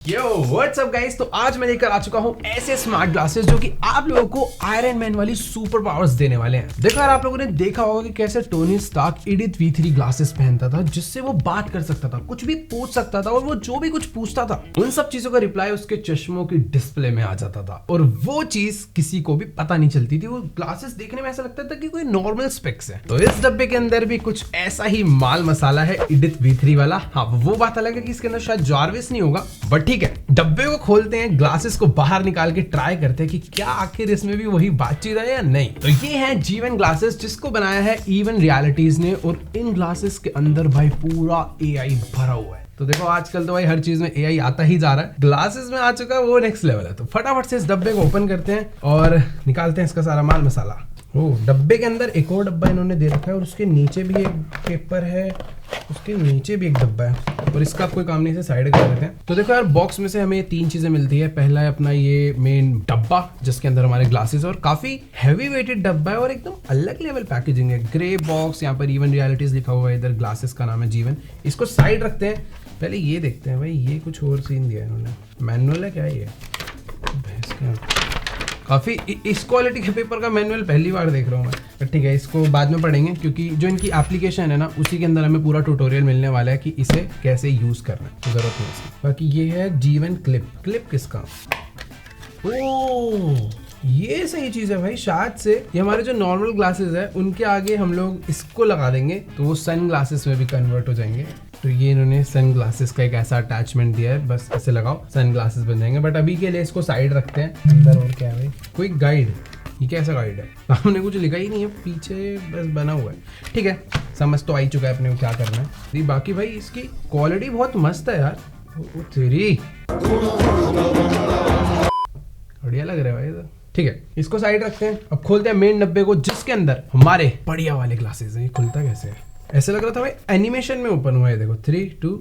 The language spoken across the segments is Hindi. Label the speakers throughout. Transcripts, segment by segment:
Speaker 1: यो व्हाट्स अप गाइस, तो आज मैं लेकर आ चुका हूँ ऐसे स्मार्ट ग्लासेस जो कि आप लोगों को आयरन मैन वाली सुपर पावर्स देने वाले हैं। देखो यार, आप लोगों ने देखा होगा कि कैसे Tony Stark Edith V3 glasses पहनता था, जिससे वो बात कर सकता था, कुछ भी पूछ सकता था, और वो जो भी कुछ पूछता था उन सब चीजों का रिप्लाई उसके चश्मों की डिस्प्ले में आ जाता था, और वो चीज किसी को भी पता नहीं चलती थी। वो ग्लासेस देखने में ऐसा लगता था कि कोई नॉर्मल स्पेक्स है। तो इस डब्बे के अंदर भी कुछ ऐसा ही माल मसाला है एडिथ V3 वाला। हाँ, वो बात अलग है कि इसके अंदर शायद जारविस नहीं होगा, बट ठीक है। डब्बे को खोलते हैं, ग्लासेस को बाहर निकाल के ट्राई करते हैं कि क्या आखिर इसमें भी वही बातचीत है या नहीं। तो ये है जीवन ग्लासेस, जिसको बनाया है इवन रियलिटीज ने, और इन ग्लासेस के अंदर भाई पूरा AI भरा हुआ है। तो देखो, आजकल तो भाई हर चीज में AI आता ही जा रहा है, ग्लासेस में आ चुका है, वो नेक्स्ट लेवल है। तो फटाफट से इस डब्बे को ओपन करते हैं और निकालते हैं इसका सारा माल मसाला। डब्बे के अंदर एक और डब्बा इन्होंने दे रखा है, और उसके नीचे भी एक पेपर है, उसके नीचे भी एक डब्बा है, और इसका कोई काम नहीं, से साइड कर देते हैं। तो देखो यार, बॉक्स में से हमें 3 चीजें मिलती है। पहला है अपना ये मेन डब्बा, जिसके अंदर हमारे ग्लासेस, और काफी हैवी वेटेड डब्बा है, और एकदम अलग लेवल पैकेजिंग है। ग्रे बॉक्स, यहाँ पर इवन रियलिटीज लिखा हुआ है, इधर ग्लासेस का नाम है जीवन। इसको साइड रखते हैं, पहले ये देखते हैं भाई, ये कुछ और सीन दिया है इन्होंने। मैनुअल है क्या ये? काफी इस क्वालिटी के पेपर का मैनुअल पहली बार देख रहा हूँ मैं। ठीक है, इसको बाद में पढ़ेंगे, क्योंकि जो इनकी एप्लीकेशन है ना, उसी के अंदर हमें पूरा ट्यूटोरियल मिलने वाला है कि इसे कैसे यूज करना है, जरूरत नहीं इसकी। बाकी ये है जीवन क्लिप किसका? ओह, ये सही चीज है भाई। शायद से ये हमारे जो नॉर्मल ग्लासेस है उनके आगे हम लोग इसको लगा देंगे तो वो सन ग्लासेस में भी कन्वर्ट हो जाएंगे। तो ये इन्होंने सन ग्लासेस का एक ऐसा अटैचमेंट दिया है, बस इसे लगाओ सन ग्लासेस बन जाएंगे। बट अभी के लिए इसको साइड रखते हैं। अंदर और क्या है भाई? कोई गाइड? ये कैसा गाइड है? सामने कुछ लिखा ही नहीं है, पीछे बस बना हुआ है। ठीक है, समझ तो आ ही चुका है अपने को क्या करना है। बाकी भाई इसकी क्वालिटी बहुत मस्त है यार, तेरी बढ़िया लग रहा है भाई इधर। ठीक है, इसको साइड रखते हैं। अब खोलते हैं मेन डब्बे को, जिसके अंदर हमारे बढ़िया वाले ग्लासेस हैं। ये खुलता कैसे है? ऐसे लग रहा था भाई एनिमेशन में ओपन हुआ है। देखो 3, 2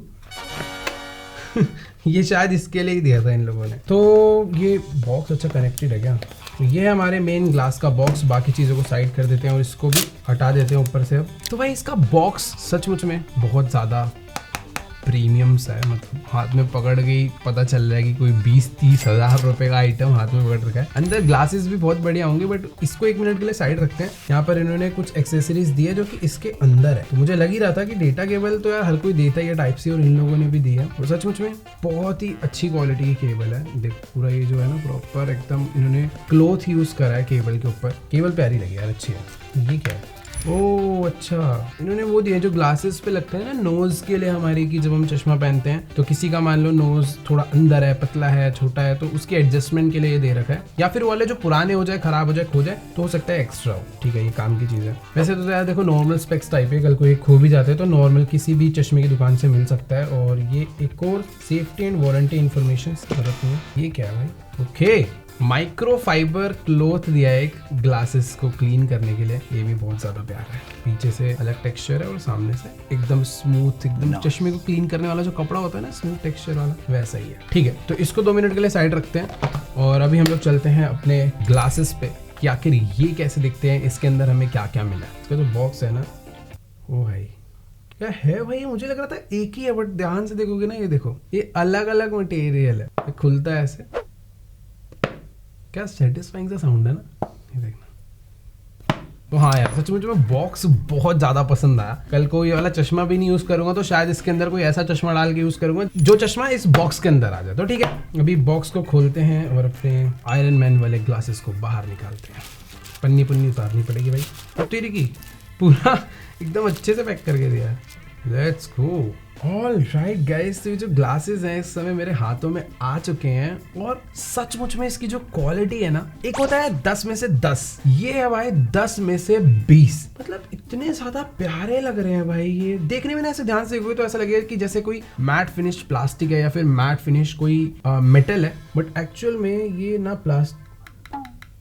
Speaker 1: ये शायद इसके लिए ही दिया था इन लोगों ने। तो ये बॉक्स अच्छा कनेक्टेड है क्या? तो ये है हमारे मेन ग्लास का बॉक्स। बाकी चीजों को साइड कर देते हैं और इसको भी हटा देते हैं ऊपर से। अब तो भाई इसका बॉक्स सचमुच में बहुत ज्यादा प्रीमियम्स है, मतलब हाथ में पकड़ के ही पता चल रहा है कि कोई 20-30 हज़ार रुपए का आइटम हाथ में पकड़ रखा है। अंदर ग्लासेस भी बहुत बढ़िया होंगे, बट इसको 1 मिनट के लिए साइड रखते हैं। यहाँ पर इन्होंने कुछ एक्सेसरीज दी है जो कि इसके अंदर है। तो मुझे लग ही रहा था कि डेटा केबल तो यार हर कोई देता ही है टाइप सी, और इन लोगों ने भी दी है। और सचमुच में बहुत ही अच्छी क्वालिटी की केबल है। देख, पूरा ये जो है ना प्रॉपर एकदम इन्होंने क्लॉथ यूज करा है केबल के ऊपर। केबल प्यारी लगी यार, अच्छी है। ये क्या है? ओह अच्छा, इन्होंने वो दिया जो ग्लासेस पे लगता है ना नोज के लिए हमारे, की जब हम चश्मा पहनते हैं तो किसी का मान लो नोज थोड़ा अंदर है, पतला है, छोटा है, तो उसके एडजस्टमेंट के लिए ये दे रखा है। या फिर वाले जो पुराने हो जाए, खराब हो जाए, खो जाए, तो हो सकता है एक्स्ट्रा हो। ठीक है, ये काम की चीज है। वैसे तो यार देखो, नॉर्मल स्पेक्स टाइप है, कल को ये खो भी जाते हैं तो नॉर्मल किसी भी चश्मे की दुकान से मिल सकता है। और ये एक और सेफ्टी एंड वारंटी इन्फॉर्मेशन जरूरत नहीं है। ये क्या है भाई? ओके, माइक्रोफाइबर क्लॉथ दिया है एक ग्लासेस को क्लीन करने के लिए। ये भी बहुत ज्यादा प्यारा है। पीछे से अलग टेक्सचर है और सामने से एकदम स्मूथ, एकदम चश्मे को क्लीन करने वाला जो कपड़ा होता है ना, स्मूथ टेक्सचर वाला, वैसा ही है। ठीक है, तो इसको 2 मिनट के लिए साइड रखते हैं, और अभी हम लोग चलते हैं अपने ग्लासेस पे कि आखिर ये कैसे दिखते हैं, इसके अंदर हमें क्या क्या मिला। इसका जो बॉक्स है ना, ओ भाई क्या है भाई? मुझे लग रहा था एक ही है, बट ध्यान से देखोगे ना, ये देखो, ये अलग अलग मटेरियल है। ये खुलता है ऐसे, क्या सेटिस्फाइंग सा साउंड है ना, ये देखना। तो हाँ यार, सच में बॉक्स बहुत ज्यादा पसंद आया। कल को ये वाला चश्मा भी नहीं यूज करूंगा तो शायद इसके अंदर कोई ऐसा चश्मा डाल के यूज करूंगा जो चश्मा इस बॉक्स के अंदर आ जाए। तो ठीक है, अभी बॉक्स को खोलते हैं और अपने आयरन मैन वाले ग्लासेस को बाहर निकालते हैं। पन्नी उतारनी पड़ेगी भाई। अब तेरी की पूरा एकदम अच्छे से पैक करके दिया है। Let's go. All right guys, तो ये जो ग्लासेस हैं इस समय मेरे हाथों में आ चुके हैं, और सचमुच में इसकी जो क्वालिटी है ना, एक होता है 10 में से 10, ये है भाई 10 में से 20। मतलब इतने ज्यादा प्यारे लग रहे हैं भाई। ये देखने में ना ऐसे ध्यान से देखोगे तो ऐसा लगेगा कि जैसे कोई मैट फिनिश प्लास्टिक है या फिर मैट फिनिश कोई मेटल है, बट एक्चुअल में ये ना प्लास्टिक।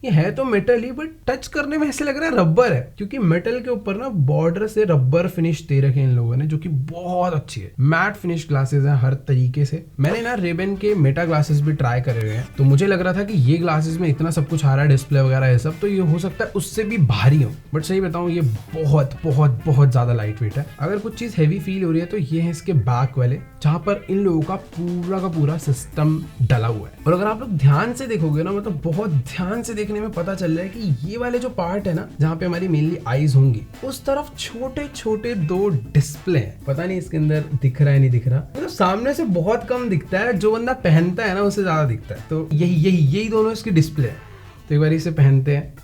Speaker 1: ये है तो मेटल ही बट टच करने में ऐसे लग रहा है रबर है, क्योंकि मेटल के ऊपर ना बॉर्डर से रबर फिनिश दे रखे हैं इन लोगों ने, जो कि बहुत अच्छी है। मैट फिनिश ग्लासेस हैं हर तरीके से। मैंने ना रेबन के मेटा ग्लासेस भी ट्राई करे हुए हैं, तो मुझे लग रहा था कि ये ग्लासेस में इतना सब कुछ आ रहा है, डिस्प्ले वगैरह है सब, तो ये हो सकता है उससे भी भारी हो, बट सही बताऊं ये बहुत बहुत बहुत ज्यादा लाइट वेट है। अगर कुछ चीज हैवी फील हो रही है तो ये है इसके बैक वाले, जहां पर इन लोगों का पूरा सिस्टम डला हुआ है। और अगर आप लोग ध्यान से देखोगे ना, मतलब बहुत ध्यान से देखने में पता चल रहा है कि ये वाले जो पार्ट है ना, जहाँ पे हमारी मेनली आईज होंगी, उस तरफ छोटे छोटे 2 डिस्प्ले हैं। पता नहीं इसके अंदर दिख रहा है नहीं दिख रहा, मतलब सामने से बहुत कम दिखता है, जो बंदा पहनता है ना उससे ज्यादा दिखता है। तो यही दोनों इसकी डिस्प्ले है। तो एक बार इसे पहनते हैं।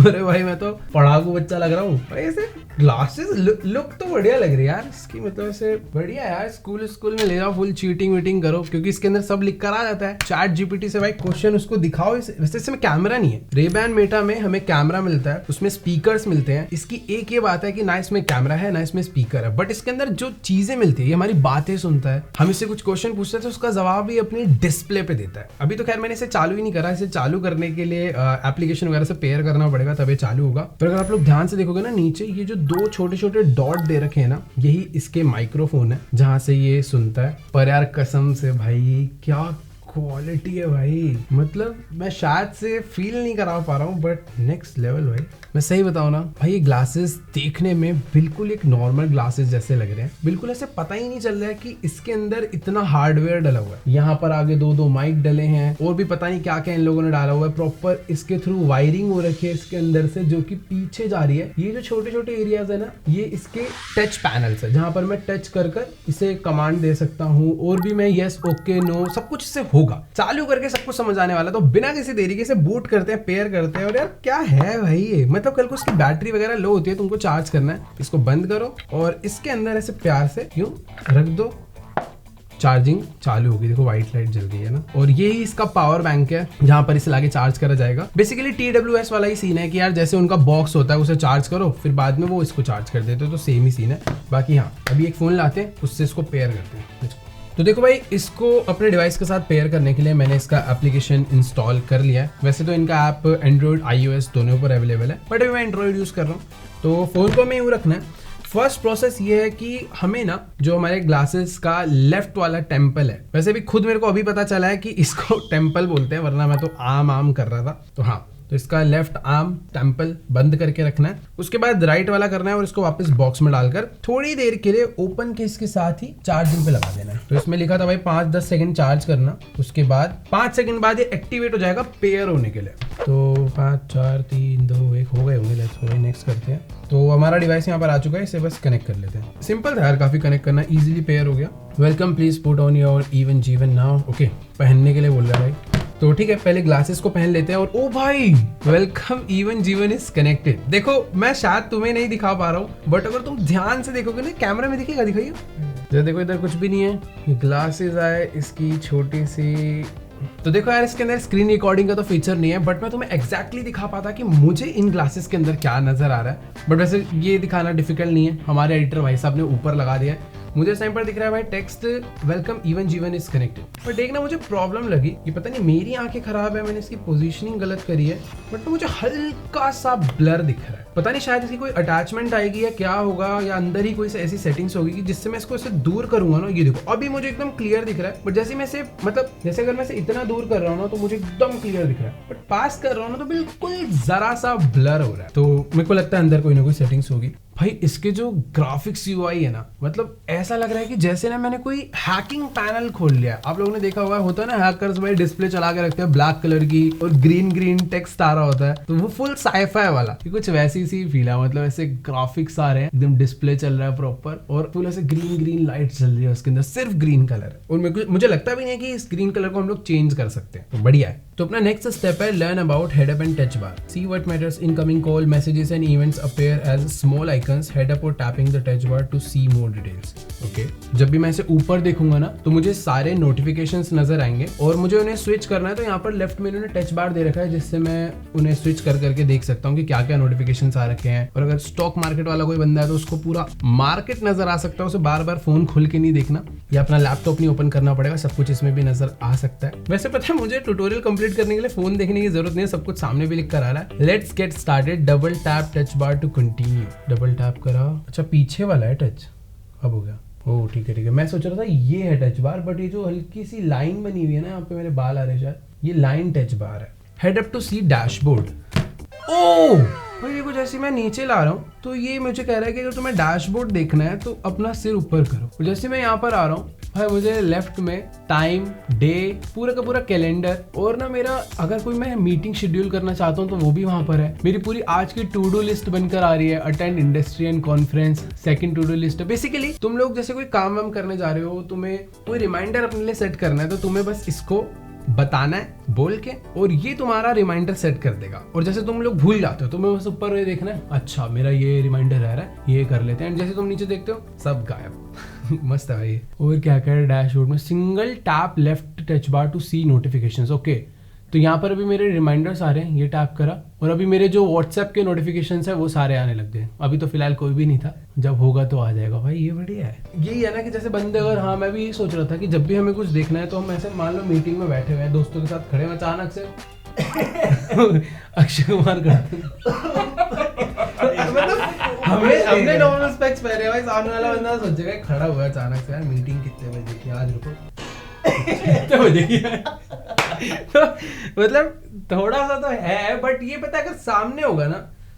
Speaker 1: अरे भाई मैं तो पढ़ाकू बच्चा लग रहा हूँ भाई। ऐसे ग्लासेस लुक तो बढ़िया लग रही है यार इसकी, मतलब ऐसे बढ़िया यार। स्कूल में ले जाओ, फुल चीटिंग वीटिंग करो, क्योंकि इसके अंदर सब लिख कर आ जाता है। चैट जीपीटी से भाई क्वेश्चन उसको दिखाओ। वैसे इसमें कैमरा नहीं है। रेबैन मेटा में हमें कैमरा मिलता है, उसमें स्पीकर्स मिलते हैं। इसकी एक ये बात है कि ना इसमें कैमरा है ना इसमें स्पीकर है, बट इसके अंदर जो चीजें मिलती है, ये हमारी बातें सुनता है। हम इससे कुछ क्वेश्चन पूछते हैं तो उसका जवाब भी अपनी डिस्प्ले पे देता है। अभी तो खैर मैंने इसे चालू ही नहीं करा, इसे चालू करने के लिए एप्लीकेशन वगैरह से पेयर करना पड़ेगा तभी चालू होगा। पर अगर आप लोग ध्यान से देखोगे ना, नीचे ये जो 2 छोटे छोटे डॉट दे रखे हैं ना, यही इसके माइक्रोफोन है जहां से ये सुनता है। पर यार कसम से भाई क्या क्वालिटी है भाई, मतलब मैं शायद से फील नहीं करा पा रहा हूँ, बट नेक्स्ट लेवल भाई। मैं सही बताऊँ ना भाई, ये ग्लासेस देखने में बिल्कुल एक नॉर्मल ग्लासेस जैसे लग रहे हैं। बिल्कुल ऐसे पता ही नहीं चल रहा है कि इसके अंदर इतना हार्डवेयर डला हुआ है। यहाँ पर आगे 2 माइक डले हैं और भी पता नहीं क्या क्या इन लोगों ने डाला हुआ है। प्रॉपर इसके थ्रू वायरिंग हो रखी है इसके अंदर से, जो कि पीछे जा रही है। ये जो छोटे छोटे एरियाज है ना, ये इसके टच पैनल्स है, जहां पर मैं टच कर इसे कमांड दे सकता हूँ, और भी मैं यस ओके नो सब कुछ इससे होगा। चालू करके सब कुछ समझ आने वाला। तो बिना किसी देरी के इसे बूट करते हैं, पेयर करते हैं। और यार क्या है भाई ये, मतलब कल को उसकी बैटरी वगैरह लो होती है, तुमको चार्ज करना है, इसको बंद करो और इसके अंदर ऐसे प्यार से यूं रख दो, चार्जिंग चालू होगी। देखो व्हाइट लाइट जल गई है ना। और ये ही इसका पावर बैंक है, जहां पर इसे लाके चार्ज करा जाएगा। बेसिकली TWS वाला ही सीन है कि यार जैसे उनका बॉक्स होता है उसे चार्ज करो, फिर बाद में वो इसको चार्ज कर देते हो, तो सेम ही सीन है। बाकी हाँ, अभी एक फोन लाते हैं, उससे इसको पेयर करते हैं। तो देखो भाई, इसको अपने डिवाइस के साथ पेयर करने के लिए मैंने इसका एप्लीकेशन इंस्टॉल कर लिया है। वैसे तो इनका ऐप एंड्रॉइड iOS दोनों पर अवेलेबल है, बट अभी मैं एंड्रॉइड यूज कर रहा हूँ, तो फोन को हमें यूँ रखना है। फर्स्ट प्रोसेस ये है कि हमें ना जो हमारे ग्लासेस का लेफ्ट वाला टेम्पल है, वैसे भी खुद मेरे को अभी पता चला है कि इसको टेम्पल बोलते हैं, वरना मैं तो आम कर रहा था। तो हाँ, तो इसका लेफ्ट आर्म टेम्पल बंद करके रखना है। उसके बाद राइट वाला करना है और इसको वापस बॉक्स में डालकर थोड़ी देर के लिए ओपन केस के साथ ही चार्जिंग पे लगा देना है। तो इसमें लिखा था भाई 5-10 सेकंड चार्ज करना, उसके बाद 5 सेकंड बाद ये एक्टिवेट हो जाएगा पेयर होने के लिए। तो 5 4 3 2 1 हो गए होंगे। लेट्स गो नेक्स्ट करते हैं। तो हमारा डिवाइस यहाँ पर आ चुका है, इसे बस कनेक्ट कर लेते हैं। सिंपल था यार काफी कनेक्ट करना, इजीली पेयर हो गया। Welcome please put on your even जीवन नाउ। ओके, पहनने के लिए बोल रहा है भाई। तो ठीक है, पहले ग्लासेस को पहन लेते हैं। और ओ भाई, वेलकम इवन जीवन इज कनेक्टेड। देखो मैं शायद तुम्हें नहीं दिखा पा रहा हूँ, बट अगर तुम ध्यान से देखोगे ना, कैमरा में दिखेगा, दिखाइए। तो देखो इधर कुछ भी नहीं है, ग्लासेस आए इसकी छोटी सी। तो देखो यार, इसके अंदर स्क्रीन रिकॉर्डिंग का तो फीचर नहीं है, बट मैं तुम्हें एग्जैक्टली दिखा पाता कि मुझे इन ग्लासेस के अंदर क्या नजर आ रहा है। बट वैसे ये दिखाना डिफिकल्ट नहीं है, हमारे एडिटर भाई साहब ने ऊपर लगा दिया है। मुझे इस टाइम पर दिख रहा है भाई टेक्स्ट वेलकम इवन जीवन इज कनेक्टेड। पर देखना मुझे प्रॉब्लम लगी कि पता नहीं मेरी आंखें खराब है, मैंने इसकी पोजीशनिंग गलत करी है, बट तो मुझे हल्का सा ब्लर दिख रहा है। पता नहीं शायद इसकी कोई अटैचमेंट आएगी या क्या होगा, या अंदर ही कोई ऐसी सेटिंग्स होगी कि जिससे मैं इसको इससे दूर करूंगा ना। ये देखो अभी मुझे एकदम क्लियर दिख रहा है, बट जैसे मैं इसे मतलब जैसे अगर मैं इसे इतना दूर कर रहा हूँ ना तो मुझे एकदम क्लियर दिख रहा है, बट पास कर रहा हूँ ना तो बिल्कुल जरा सा ब्लर हो रहा है। तो मेरे को लगता है अंदर कोई ना कोई सेटिंग्स होगी। भाई इसके जो ग्राफिक्स UI है ना, मतलब ऐसा लग रहा है कि जैसे ना मैंने कोई हैकिंग पैनल खोल लिया है। आप लोगों ने देखा हुआ होता है ना, हैकर्स भाई डिस्प्ले चला के रखते हैं ब्लैक कलर की और ग्रीन टेक्स्ट आ रहा होता है, तो वो फुल साइफाई वाला कुछ वैसी सी फील है। मतलब ऐसे ग्राफिक्स आ रहे हैं, एकदम डिस्प्ले चल रहा है प्रॉपर, और फुल ऐसे ग्रीन लाइट चल रही है उसके अंदर, सिर्फ ग्रीन कलर। और मुझे लगता भी नहीं है कि इस ग्रीन कलर को हम लोग चेंज कर सकते हैं, तो बढ़िया है। तो अपना नेक्स्ट स्टेप है learn about head up and touch bar, see what matters, incoming call, messages and events appear as small icon icons, head up और tapping the touch bar to see more details. Okay, जब भी मैं इसे ऊपर देखूंगा ना तो मुझे सारे नोटिफिकेशंस नजर आएंगे और मुझे उन्हें स्विच करना है तो यहाँ पर लेफ्ट में इन्होंने टच बार दे रखा है जिससे मैं उन्हें स्विच कर करके देख सकता हूँ कि क्या क्या नोटिफिकेशंस आ रखे हैं। और अगर स्टॉक मार्केट वाला कोई बंदा है तो उसको पूरा मार्केट नजर आ सकता है, उसे बार बार फोन खोल के नहीं देखना या अपना लैपटॉप नहीं ओपन करना पड़ेगा, सब कुछ इसमें भी नजर आ सकता है। वैसे पता है मुझे ट्यूटोरियल कंप्लीट करने के लिए फोन देखने की जरूरत नहीं है, सब कुछ सामने भी लिख कर आ रहा है। Let's get started, double tap touch bar to continue. Double tap करा, अच्छा पीछे वाला है टच, अब हो गया। ओह ठीक है ठीक है, मैं सोच रहा था ये है टच बार, बट ये जो हल्की सी लाइन बनी हुई है ना, यहाँ पे मेरे बाल आ रहे हैं शायद, ये लाइन टच बार है। Head up to see dashboard. ओह भाई देखो, जैसे मैं नीचे ला रहा हूँ तो ये मुझे कह रहा है कि अगर तुम्हें डैशबोर्ड देखना है तो अपना सिर ऊपर करो। जैसे मैं यहाँ पर आ रहा हूँ भाई, मुझे लेफ्ट में टाइम, डे, पूरा का पूरा कैलेंडर और ना मेरा अगर कोई मैं मीटिंग शेड्यूल करना चाहता हूँ तो वो भी वहां पर है। मेरी पूरी आज की टू डू लिस्ट बनकर आ रही है। Attend industrial conference, second to do list. Basically तुम लोग जैसे कोई काम वाम करने जा रहे हो, तुम्हें कोई रिमाइंडर अपने लिए सेट करना है तो तुम्हें बस इसको बताना है बोल के और ये तुम्हारा रिमाइंडर सेट कर देगा। और जैसे तुम लोग भूल जाते हो, तुम्हें बस ऊपर ये देखना है, अच्छा मेरा ये रिमाइंडर रह रहा है, ये कर लेते हैं। जैसे तुम नीचे देखते हो सब गायब। मस्त है भाई। और क्या क्या है डैशबोर्ड में, single tap left touch bar to see notifications. Okay, तो यहाँ पर अभी मेरे रिमाइंडर्स आ रहे हैं, ये टैप करा और अभी मेरे जो व्हाट्सएप के नोटिफिकेशंस है वो सारे आने लग गए। अभी तो फिलहाल कोई भी नहीं था, जब होगा तो आ जाएगा भाई। ये बढ़िया है। यही है ना कि जैसे बंदे अगर, हाँ मैं भी यही सोच रहा था कि जब भी हमें कुछ देखना है तो हम ऐसे मान लो मीटिंग में बैठे हुए हैं, दोस्तों के साथ खड़े हैं, अचानक से अक्षय कुमार हमने नॉर्मल स्पेक्स पहने भाई, सामने वाला बंदा सोचेगा खड़ा हुआ अचानक से, यार मीटिंग कितने बजे की आज, रुको कितने बजे की है। तो मतलब थोड़ा सा तो है, बट ये पता है अगर सामने होगा ना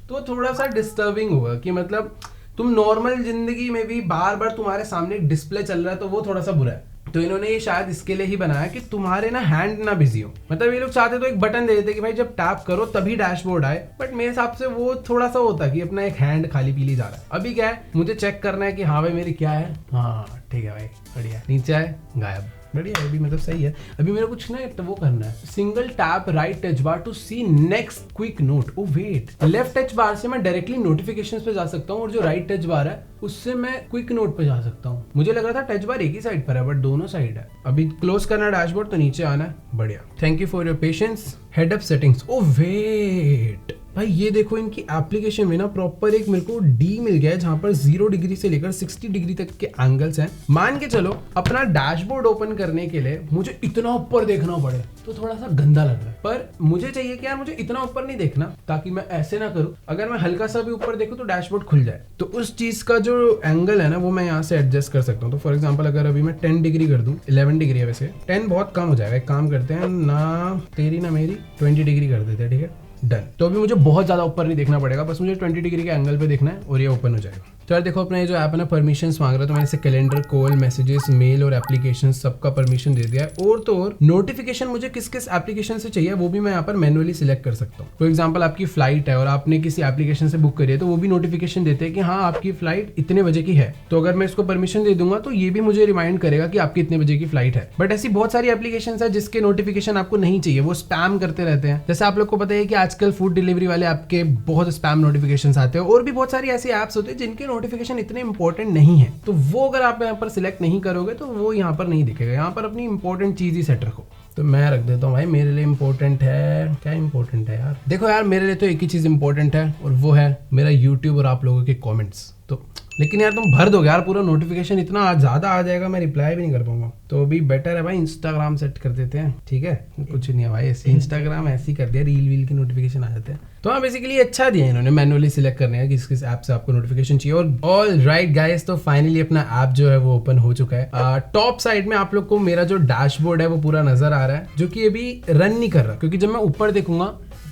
Speaker 1: तो थोड़ा सा डिस्टर्बिंग होगा कि मतलब तुम नॉर्मल जिंदगी में भी बार बार तुम्हारे सामने एक डिस्प्ले चल रहा है तो वो थोड़ा सा बुरा है। तो इन्होंने ये शायद इसके लिए ही बनाया कि तुम्हारे ना हैंड ना बिजी हो। मतलब ये लोग चाहते तो एक बटन दे देते कि भाई जब टैप करो तभी डैशबोर्ड आए, बट मेरे हिसाब से वो थोड़ा सा होता कि अपना एक हैंड खाली पीली जा रहा है। अभी क्या है, मुझे चेक करना है कि हाँ भाई मेरी क्या है, हाँ ठीक है भाई बढ़िया, नीचे है गायब, बढ़िया है, अभी मतलब सही है। अभी मेरे कुछ ना तो वो करना है, single tap right touch bar to see next quick note. Oh wait, left touch bar से मैं डायरेक्टली नोटिफिकेशंस पे जा सकता हूँ और जो राइट टच बार है उससे मैं क्विक नोट पे जा सकता हूँ। मुझे लग रहा था टच बार एक ही साइड पर है, बट दोनों साइड है। अभी क्लोज करना डैशबोर्ड तो नीचे आना है, बढ़िया। Thank you for your patience. Head up settings. Oh wait भाई, ये देखो इनकी एप्लीकेशन में ना प्रॉपर एक मेरे को डी मिल गया है जहां पर 0 डिग्री से लेकर 60 डिग्री तक के एंगल्स हैं। मान के चलो अपना डैशबोर्ड ओपन करने के लिए मुझे इतना ऊपर देखना पड़े तो थोड़ा सा गंदा लग रहा है, पर मुझे चाहिए कि यार मुझे इतना ऊपर नहीं देखना ताकि मैं ऐसे ना करूं, अगर मैं हल्का सा भी ऊपर देखूं तो डैशबोर्ड खुल जाए। तो उस चीज का जो एंगल है ना वो मैं यहाँ से एडजस्ट कर सकता हूँ। तो फॉर एग्जाम्पल अगर अभी मैं 10 डिग्री कर दूं, 11 डिग्री है वैसे, 10 बहुत कम हो जाएगा, एक काम करते हैं ना तेरी ना मेरी 20 डिग्री कर देते हैं, ठीक है डन। तो अभी मुझे बहुत ज्यादा ऊपर नहीं देखना पड़ेगा, बस मुझे 20 डिग्री के एंगल पे देखना है और ये ओपन हो जाएगा। तो यार देखो अपना ये जो ऐप है ना परमिशंस मांग रहा है, तो मैंने इसे कैलेंडर, कॉल, मैसेजेस, मेल और एप्लीकेशन सबका परमिशन दे दिया है। और तो और नोटिफिकेशन मुझे किस किस एप्लीकेशन से चाहिए वो भी मैं यहाँ पर मैनुअली सिलेक्ट कर सकता हूँ। फॉर एग्जाम्पल आपकी फ्लाइट है और आपने किसी एप्लीकेशन से बुक करी है तो वो भी नोटिफिकेशन देते हैं कि हाँ आपकी फ्लाइट इतने बजे की है। तो अगर मैं इसको परमिशन दे दूंगा तो ये भी मुझे रिमाइंड करेगा कि आपकी इतने बजे की फ्लाइट है। बट ऐसी बहुत सारी एप्लीकेशन है जिसके नोटिफिकेशन आपको नहीं चाहिए, वो स्पैम करते रहते हैं। जैसे आप लोग को पता है कि आजकल फूड डिलीवरी वाले आपके बहुत स्पैम नोटिफिकेशन आते हैं और भी बहुत सारी ऐसी एप्स होती है जिनके नोटिफिकेशन इतने इंपॉर्टेंट नहीं है। तो वो अगर आप यहाँ पर सिलेक्ट नहीं करोगे तो वो यहाँ पर नहीं दिखेगा। यहाँ पर अपनी इंपॉर्टेंट चीज ही सेट रखो। तो मैं रख देता हूँ भाई मेरे लिए इंपॉर्टेंट है, क्या इंपॉर्टेंट है यार, देखो यार मेरे लिए तो एक ही चीज इंपॉर्टेंट है और वो है मेरा यूट्यूब और आप लोगों के कमेंट्स। तो लेकिन यार तुम भर दोगे यार पूरा नोटिफिकेशन, इतना ज्यादा आ जाएगा मैं रिप्लाई भी नहीं कर पाऊंगा। तो अभी बेटर है भाई इंस्टाग्राम सेट कर देते हैं, ठीक है कुछ नहीं है भाई, ऐसे इंस्टाग्राम ऐसे ही कर दिया, रील वील की नोटिफिकेशन आ जाते हैं। तो हाँ बेसिकली अच्छा दिया इन्होंने मैनुअली सिलेक्ट करने का किस किस ऐप से आपको नोटिफिकेशन चाहिए। और ऑल राइट गाइस, तो फाइनली अपना ऐप जो है वो ओपन हो चुका है। टॉप साइड में आप लोग को मेरा जो डैशबोर्ड है वो पूरा नजर आ रहा है, जो कि अभी रन नहीं कर रहा, क्योंकि जब मैं ऊपर देखूंगा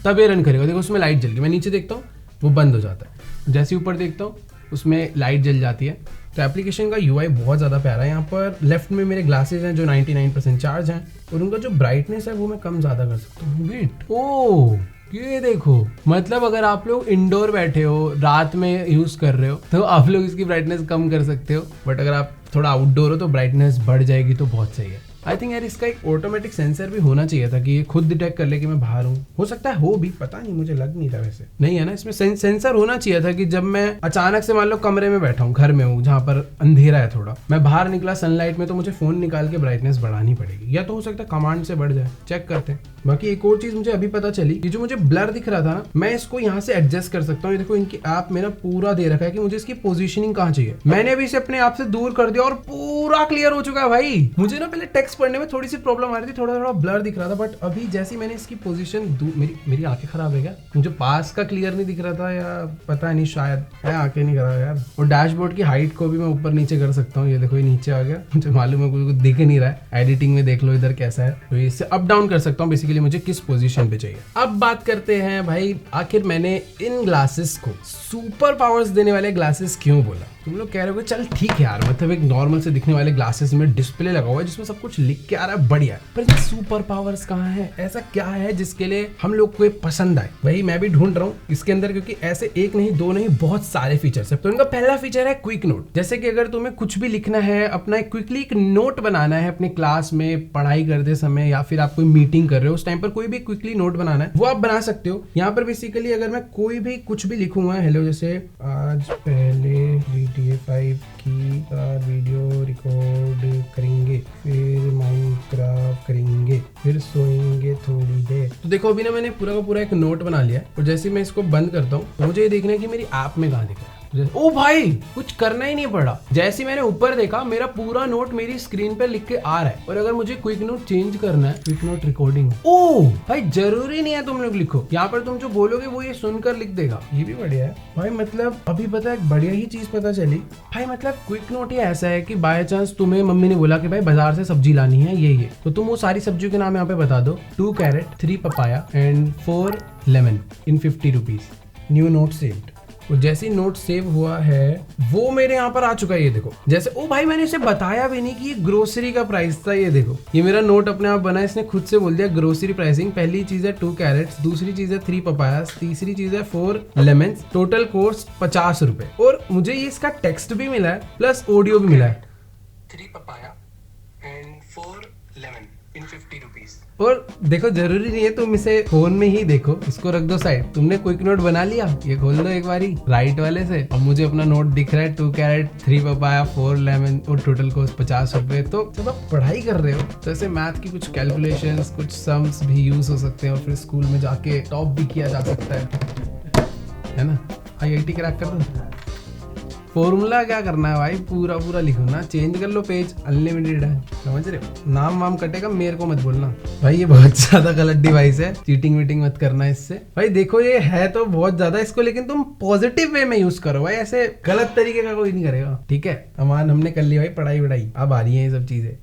Speaker 1: तब ये रन करेगा। देखो उसमें लाइट जल गई, मैं नीचे देखता हूँ वो बंद हो जाता है, जैसे ऊपर देखता हूँ उसमें लाइट जल जाती है। तो एप्लीकेशन का यूआई बहुत ज़्यादा प्यारा है। यहाँ पर लेफ्ट में मेरे ग्लासेस हैं जो 99% चार्ज हैं और उनका जो ब्राइटनेस है वो मैं कम ज़्यादा कर सकता हूँ। वेट, ओह ये देखो, मतलब अगर आप लोग इंडोर बैठे हो, रात में यूज़ कर रहे हो तो आप लोग इसकी ब्राइटनेस कम कर सकते हो, बट अगर आप थोड़ा आउटडोर हो तो ब्राइटनेस बढ़ जाएगी, तो बहुत सही है। आई थिंक यार इसका एक ऑटोमेटिक सेंसर भी होना चाहिए था कि ये खुद डिटेक्ट कर ले कि मैं बाहर हूँ। हो सकता है हो भी, पता नहीं, मुझे लग नहीं रहा वैसे। नहीं है ना, इसमें सेंसर होना चाहिए था कि जब मैं अचानक से मान लो कमरे में बैठा हूँ, घर में हूँ जहाँ पर अंधेरा है थोड़ा, मैं बाहर निकला सनलाइट में, तो मुझे फोन निकाल के ब्राइटनेस बढ़ानी पड़ेगी, या तो हो सकता है कमांड से बढ़ जाए। चेक करते हैं। बाकी एक और चीज मुझे अभी पता चली, ये जो मुझे ब्लर दिख रहा था ना, मैं इसको यहाँ से एडजस्ट कर सकता हूँ। देखो इनकी ऐप में ना पूरा दे रखा है कि मुझे इसकी पोजीशनिंग कहाँ चाहिए। मैंने अभी इसे अपने आप से दूर कर दिया और पूरा क्लियर हो चुका है भाई। मुझे ना पहले टेक्स्ट पढ़ने में थोड़ी सी प्रॉब्लम आ रही थी, थोड़ा थोड़ा ब्लर दिख रहा था, बट अभी जैसे मैंने इसकी पोजीशन, मेरी आंखें खराब है क्या, मुझे पास का क्लियर नहीं दिख रहा था या पता नहीं, शायद है आंखें नहीं खराब यार। और डैशबोर्ड की हाइट को भी मैं ऊपर नीचे कर सकता हूँ। ये देखो ये नीचे आ गया, मुझे मालूम है कुछ दिख नहीं रहा है, एडिटिंग में देख लो इधर कैसा है। तो इससे अप डाउन कर सकता हूँ बेसिकली मुझे किस पोजीशन पे चाहिए। अब बात करते हैं भाई, आखिर मैंने इन ग्लासेस को सुपर पावर्स देने वाले ग्लासेस क्यों बोला। तुम लोग कह रहे हो चल ठीक है यार, मतलब एक नॉर्मल से दिखने वाले ग्लासेस में डिस्प्ले लगा हुआ है जिसमें सब कुछ लिख के आ रहा है, बढ़िया है, पर सुपर पावर्स कहाँ है? ऐसा क्या है जिसके लिए हम लोग को पसंद आए? वही मैं भी ढूंढ रहा हूँ इसके अंदर, क्योंकि ऐसे एक नहीं दो नहीं बहुत सारे फीचर्स है। तो इनका पहला फीचर है क्विक नोट। जैसे कि अगर तुम्हें कुछ भी लिखना है, अपना क्विकली एक नोट बनाना है अपने क्लास में पढ़ाई करते समय, या फिर आप कोई मीटिंग कर रहे हो उस टाइम पर कोई भी क्विकली नोट बनाना है, वो आप बना सकते हो। यहाँ पर बेसिकली अगर मैं कोई भी कुछ भी लिखूंगा, हेलो जैसे आज पहले GTA 5 की वीडियो रिकॉर्ड करेंगे, फिर माइनक्राफ्ट करेंगे, फिर सोएंगे थोड़ी देर। तो देखो अभी ना मैंने पूरा का पूरा एक नोट बना लिया, और जैसे मैं इसको बंद करता हूँ तो मुझे ये देखना है कि मेरी ऐप में कहाँ दिख रहा है। ओ भाई कुछ करना ही नहीं पड़ा, जैसे मैंने ऊपर देखा मेरा पूरा नोट मेरी स्क्रीन पे लिख के आ रहा है। और अगर मुझे क्विक नोट चेंज करना है, क्विक नोट रिकॉर्डिंग, ओ भाई जरूरी नहीं है तुम लोग लिखो, यहाँ पर तुम जो बोलोगे वो ये सुनकर लिख देगा। ये भी बढ़िया है भाई। मतलब अभी पता है बढ़िया ही चीज पता चली भाई, मतलब क्विक नोट ये ऐसा है कि बाय चांस तुम्हें मम्मी ने बोला कि भाई बाजार से सब्जी लानी है ये, तो तुम वो सारी सब्जियों के नाम यहाँ पे बता दो, 2 carrot 3 papaya and 4 lemon in 50 rupees, new note saved. और जैसे ही नोट सेव हुआ है वो मेरे यहाँ पर आ चुका है। ये देखो जैसे, ओ भाई मैंने इसे बताया भी नहीं कि ये ग्रोसरी का प्राइस था। ये देखो ये मेरा नोट अपने आप बना, इसने खुद से बोल दिया ग्रोसरी प्राइसिंग। पहली चीज है 2 कैरेट्स, दूसरी चीज है 3 पपायास, तीसरी चीज है 4 लेमन, टोटल कॉस्ट 50 रुपए। और मुझे ये इसका टेक्स्ट भी मिला है प्लस ऑडियो भी मिला है, 3 papaya and 4 lemon in 50 rupees. और देखो जरूरी नहीं है तुम इसे फोन में ही देखो, इसको रख दो साइड। तुमने क्विक नोट बना लिया, ये खोल दो एक बारी राइट वाले से, अब मुझे अपना नोट दिख रहा है 2 कैरेट 3 पपाया 4 लेमन और टोटल कॉस्ट 50 रुपए। तो जब आप पढ़ाई कर रहे हो तो ऐसे मैथ की कुछ कैलकुलेशंस, कुछ सम्स भी यूज हो सकते हैं, और फिर स्कूल में जाके टॉप भी किया जा सकता है ना। IIT क्रैक कर दो। फॉर्मूला क्या करना है भाई, पूरा पूरा लिखो ना, चेंज कर लो पेज, अनलिमिटेड है, समझ रहे हो। नाम वाम कटेगा मेरे को मत बोलना भाई, ये बहुत ज्यादा गलत डिवाइस है, चीटिंग वीटिंग मत करना इससे भाई। देखो ये है तो बहुत ज्यादा इसको, लेकिन तुम पॉजिटिव वे में यूज करो भाई, ऐसे गलत तरीके का कोई नहीं करेगा, ठीक है। अमान हमने कर लिया भाई पढ़ाई वढ़ाई, अब आ रही है ये सब चीजें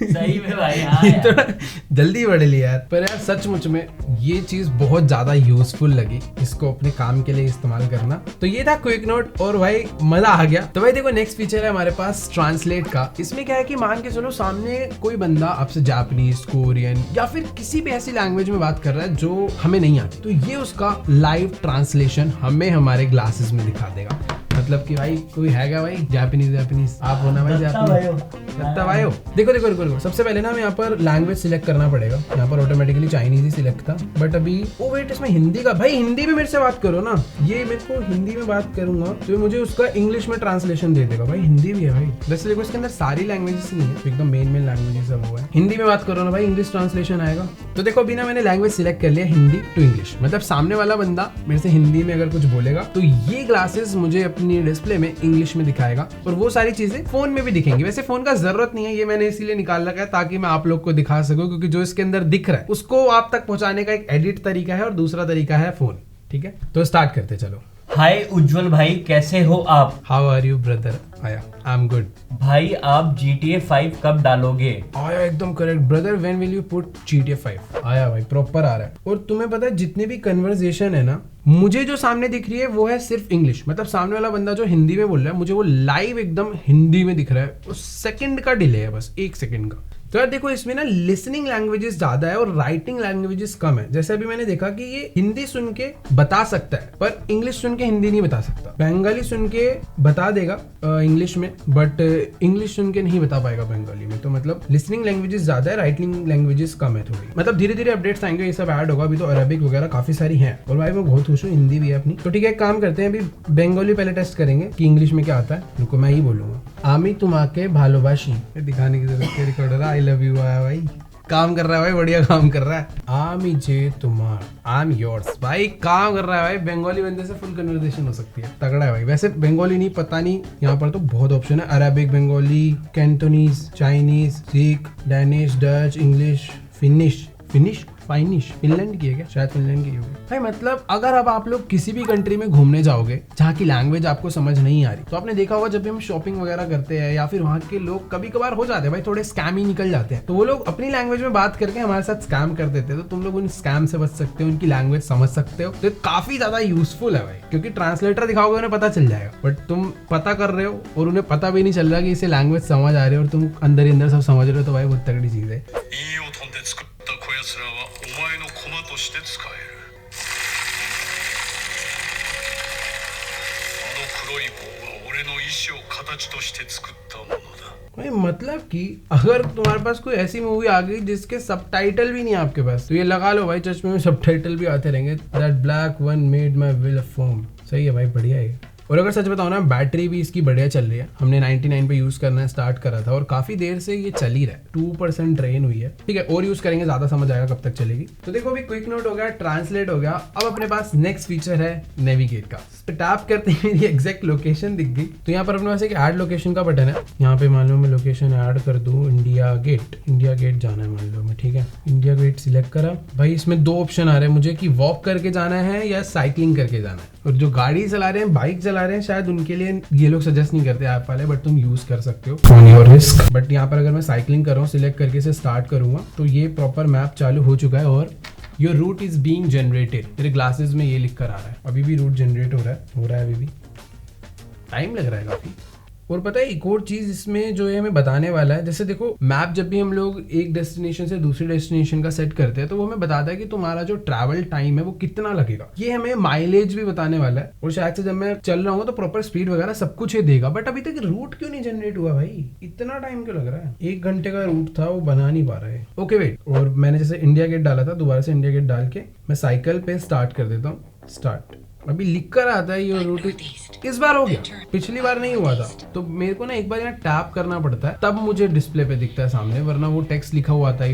Speaker 2: सही में भाई। हाँ
Speaker 1: थोड़ा जल्दी बढ़ लिया यार, पर यार सचमुच में ये चीज बहुत ज्यादा यूजफुल लगी, इसको अपने काम के लिए इस्तेमाल करना। तो ये था क्विक नोट, और भाई मजा आ गया। तो भाई देखो नेक्स्ट फीचर है हमारे पास ट्रांसलेट का। इसमें क्या है कि मान के चलो सामने कोई बंदा आपसे जापानीज, कोरियन या फिर किसी भी ऐसी लैंग्वेज में बात कर रहा है जो हमें नहीं आती, तो ये उसका लाइव ट्रांसलेशन हमें हमारे ग्लासेस में दिखा देगा। मतलब कि भाई कोई है क्या भाई जापानीज आप होना भाई लगता भाई हो। देखो देखो देखो सबसे पहले ना हमें यहाँ पर लैंग्वेज सिलेक्ट करना पड़ेगा। यहाँ पर ऑटोमेटिकली चाइनीज ही सिलेक्ट था, बट अभी ओ वेट इसमें हिंदी का, भाई हिंदी में मेरे से बात करो ना। ये मेरे को हिंदी में बात करूंगा तो मुझे उसका इंग्लिश में ट्रांसलेशन दे देगा। भाई हिंदी भी है भाई, वैसे देखो इसके अंदर सारी लैंग्वेजेस नहीं है, एकदम मेन लैंग्वेजेस सब हुआ है। हिंदी में बात करो ना भाई, इंग्लिश ट्रांसलेशन आएगा। तो देखो अभी ना मैंने लैंग्वेज सिलेक्ट कर लिया हिंदी टू इंग्लिश, मतलब सामने वाला बंदा मेरे से हिंदी में अगर कुछ बोलेगा तो ये ग्लासेस मुझे अपनी डिस्प्ले में इंग्लिश में दिखाएगा, और वो सारी चीजें फोन में भी दिखेंगी। वैसे फोन का जरूरत नहीं है, ये मैंने इसीलिए निकाल रखा है ताकि मैं आप लोग को दिखा सकूं, क्योंकि जो इसके अंदर दिख रहा है उसको आप तक पहुंचाने का एक एडिट तरीका है और दूसरा तरीका है फोन। ठीक है तो स्टार्ट करते चलो।
Speaker 2: हाय उज्जवल भाई, कैसे हो आप?
Speaker 1: How are you brother? आया आई एम गुड।
Speaker 2: भाई आप GTA 5 कब डालोगे?
Speaker 1: आया एकदम correct brother, when will you put GTA 5? आया भाई प्रॉपर आ रहा है। और तुम्हें पता है जितने भी कन्वर्सेशन है ना, मुझे जो सामने दिख रही है वो है सिर्फ इंग्लिश, मतलब सामने वाला बंदा जो हिंदी में बोल रहा है मुझे वो लाइव एकदम हिंदी में दिख रहा है। उस सेकंड का डिले है, बस 1 सेकंड का। तो यार देखो इसमें ना लिसनिंग लैंग्वेजेस ज्यादा है और राइटिंग लैंग्वेजेस कम है। जैसे अभी मैंने देखा कि ये हिंदी सुन के बता सकता है पर इंग्लिश सुन के हिंदी नहीं बता सकता, बंगाली सुन के बता देगा इंग्लिश में बट इंग्लिश सुन के नहीं बता पाएगा बंगाली में। तो मतलब लिसनिंग लैंग्वेजेस ज्यादा है, राइटिंग लैंग्वेजेस कम है थोड़ी। मतलब धीरे धीरे अपडेट्स आएंगे, ये सब ऐड होगा। अभी तो अरबिक वगैरह काफी सारी हैं और भाई मैं बहुत खुश हूँ, हिंदी भी है अपनी। तो ठीक है, एक काम करते हैं, अभी बंगाली पहले टेस्ट करेंगे कि इंग्लिश में क्या आता है। रुको मैं ही बोलूंगा, आमी तुम्हाके भालोबाशी, दिखाने की जरूरत है, रिकॉर्ड हो रहा, आई लव यू आया भाई, काम कर रहा है भाई, बढ़िया काम कर रहा है। आमी जे तुम्हार, आई एम योर्स, भाई काम कर रहा है भाई। बंगाली बंदे से फुल कन्वर्सेशन हो सकती है, तगड़ा है भाई। वैसे बंगाली नहीं पता नहीं, यहाँ पर तो बहुत ऑप्शन है, Arabic, Bengali, Cantonese, Chinese, Sikh, Danish, Dutch, English, Finnish, Finland की है क्या, शायद फिनलैंड की होगी भाई। मतलब अगर अब आप लोग किसी भी कंट्री में घूमने जाओगे जहाँ की लैंग्वेज आपको समझ नहीं आ रही, तो आपने देखा होगा जब भी हम शॉपिंग वगैरह करते हैं या फिर वहाँ के लोग कभी कभार हो जाते हैं भाई थोड़े स्कैम ही निकल जाते हैं, तो वो लोग अपनी लैंग्वेज में बात करके हमारे साथ स्कैम कर देते हैं। तो तुम लोग उन स्कैम से बच सकते हो, उनकी लैंग्वेज समझ सकते हो, तो काफी ज्यादा यूजफुल है भाई, क्योंकि ट्रांसलेटर दिखाओगे उन्हें पता चल जाएगा। बट तुम पता कर रहे हो और उन्हें पता भी नहीं चल रहा कि इसे लैंग्वेज समझ आ रही है और तुम अंदर ही अंदर सब समझ रहे हो, तो भाई बहुत तगड़ी चीज है। भाई मतलब कि अगर तुम्हारे पास कोई ऐसी मूवी आ गई जिसके सबटाइटल भी नहीं है आपके पास, तो ये लगा लो भाई चश्मे में सबटाइटल भी आते रहेंगे। That black one made my will form, सही है भाई, बढ़िया है। और अगर सच बताओ ना, बैटरी भी इसकी बढ़िया चल रही है। हमने 99 पे यूज करना स्टार्ट करा था और काफी देर से ये चल ही रहा है, 2% ड्रेन हुई है। ठीक है, और यूज करेंगे ज्यादा समझ आएगा कब तक चलेगी। तो देखो अभी क्विक नोट हो गया, ट्रांसलेट हो गया। अब अपने पास नेक्स्ट फीचर है नेविगेट का। टैप करते ही मेरी एग्जैक्ट लोकेशन दिख गई। तो यहाँ पर अपने पास एक ऐड लोकेशन का बटन है, यहाँ पे मान लो मैं लोकेशन ऐड कर दूं इंडिया गेट जाना है मान लो मैं, ठीक है, इंडिया गेट सिलेक्ट करा। भाई इसमें दो ऑप्शन आ रहे हैं मुझे कि वॉक करके जाना है या साइकिलिंग करके जाना है। और जो गाड़ी चला रहे हैं, बाइक चला रहे हैं, शायद उनके लिए ये लोग सजेस्ट नहीं करते ऐप वाले, बट तुम यूज कर सकते हो ऑन योर रिस्क। बट यहाँ पर अगर मैं साइकिलिंग कर रहा हूँ, सिलेक्ट करके इसे स्टार्ट करूंगा तो ये प्रॉपर मैप चालू हो चुका है और your route is being generated. मेरे ग्लासेस में ये लिख कर आ रहा है, अभी भी रूट जनरेट हो रहा है, अभी भी टाइम लग रहा है काफी। और पता है एक और चीज इसमें जो है हमें बताने वाला है, जैसे देखो मैप जब भी हम लोग एक डेस्टिनेशन से दूसरी डेस्टिनेशन का सेट करते हैं तो वो हमें बताता है कि तुम्हारा जो ट्रैवल टाइम है वो कितना लगेगा। ये हमें माइलेज भी बताने वाला है और शायद से जब मैं चल रहा हूँ तो प्रॉपर स्पीड वगैरह सब कुछ ही देगा। बट अभी तक रूट क्यों नहीं जनरेट हुआ भाई, इतना टाइम क्यों लग रहा है? 1 घंटे का रूट था, वो बना नहीं पा रहा है। ओके वेट, और मैंने जैसे इंडिया गेट डाला था, दोबारा से इंडिया गेट डाल के मैं साइकिल पे स्टार्ट कर देता हूँ। स्टार्ट, अभी लिख कर आता है ये रूट इस बार हो गया, पिछली बार नहीं हुआ था। तो मेरे को ना एक बार यहाँ टैप करना पड़ता है तब मुझे डिस्प्ले पे दिखता है सामने, वरना वो टेक्स्ट लिखा हुआ आता है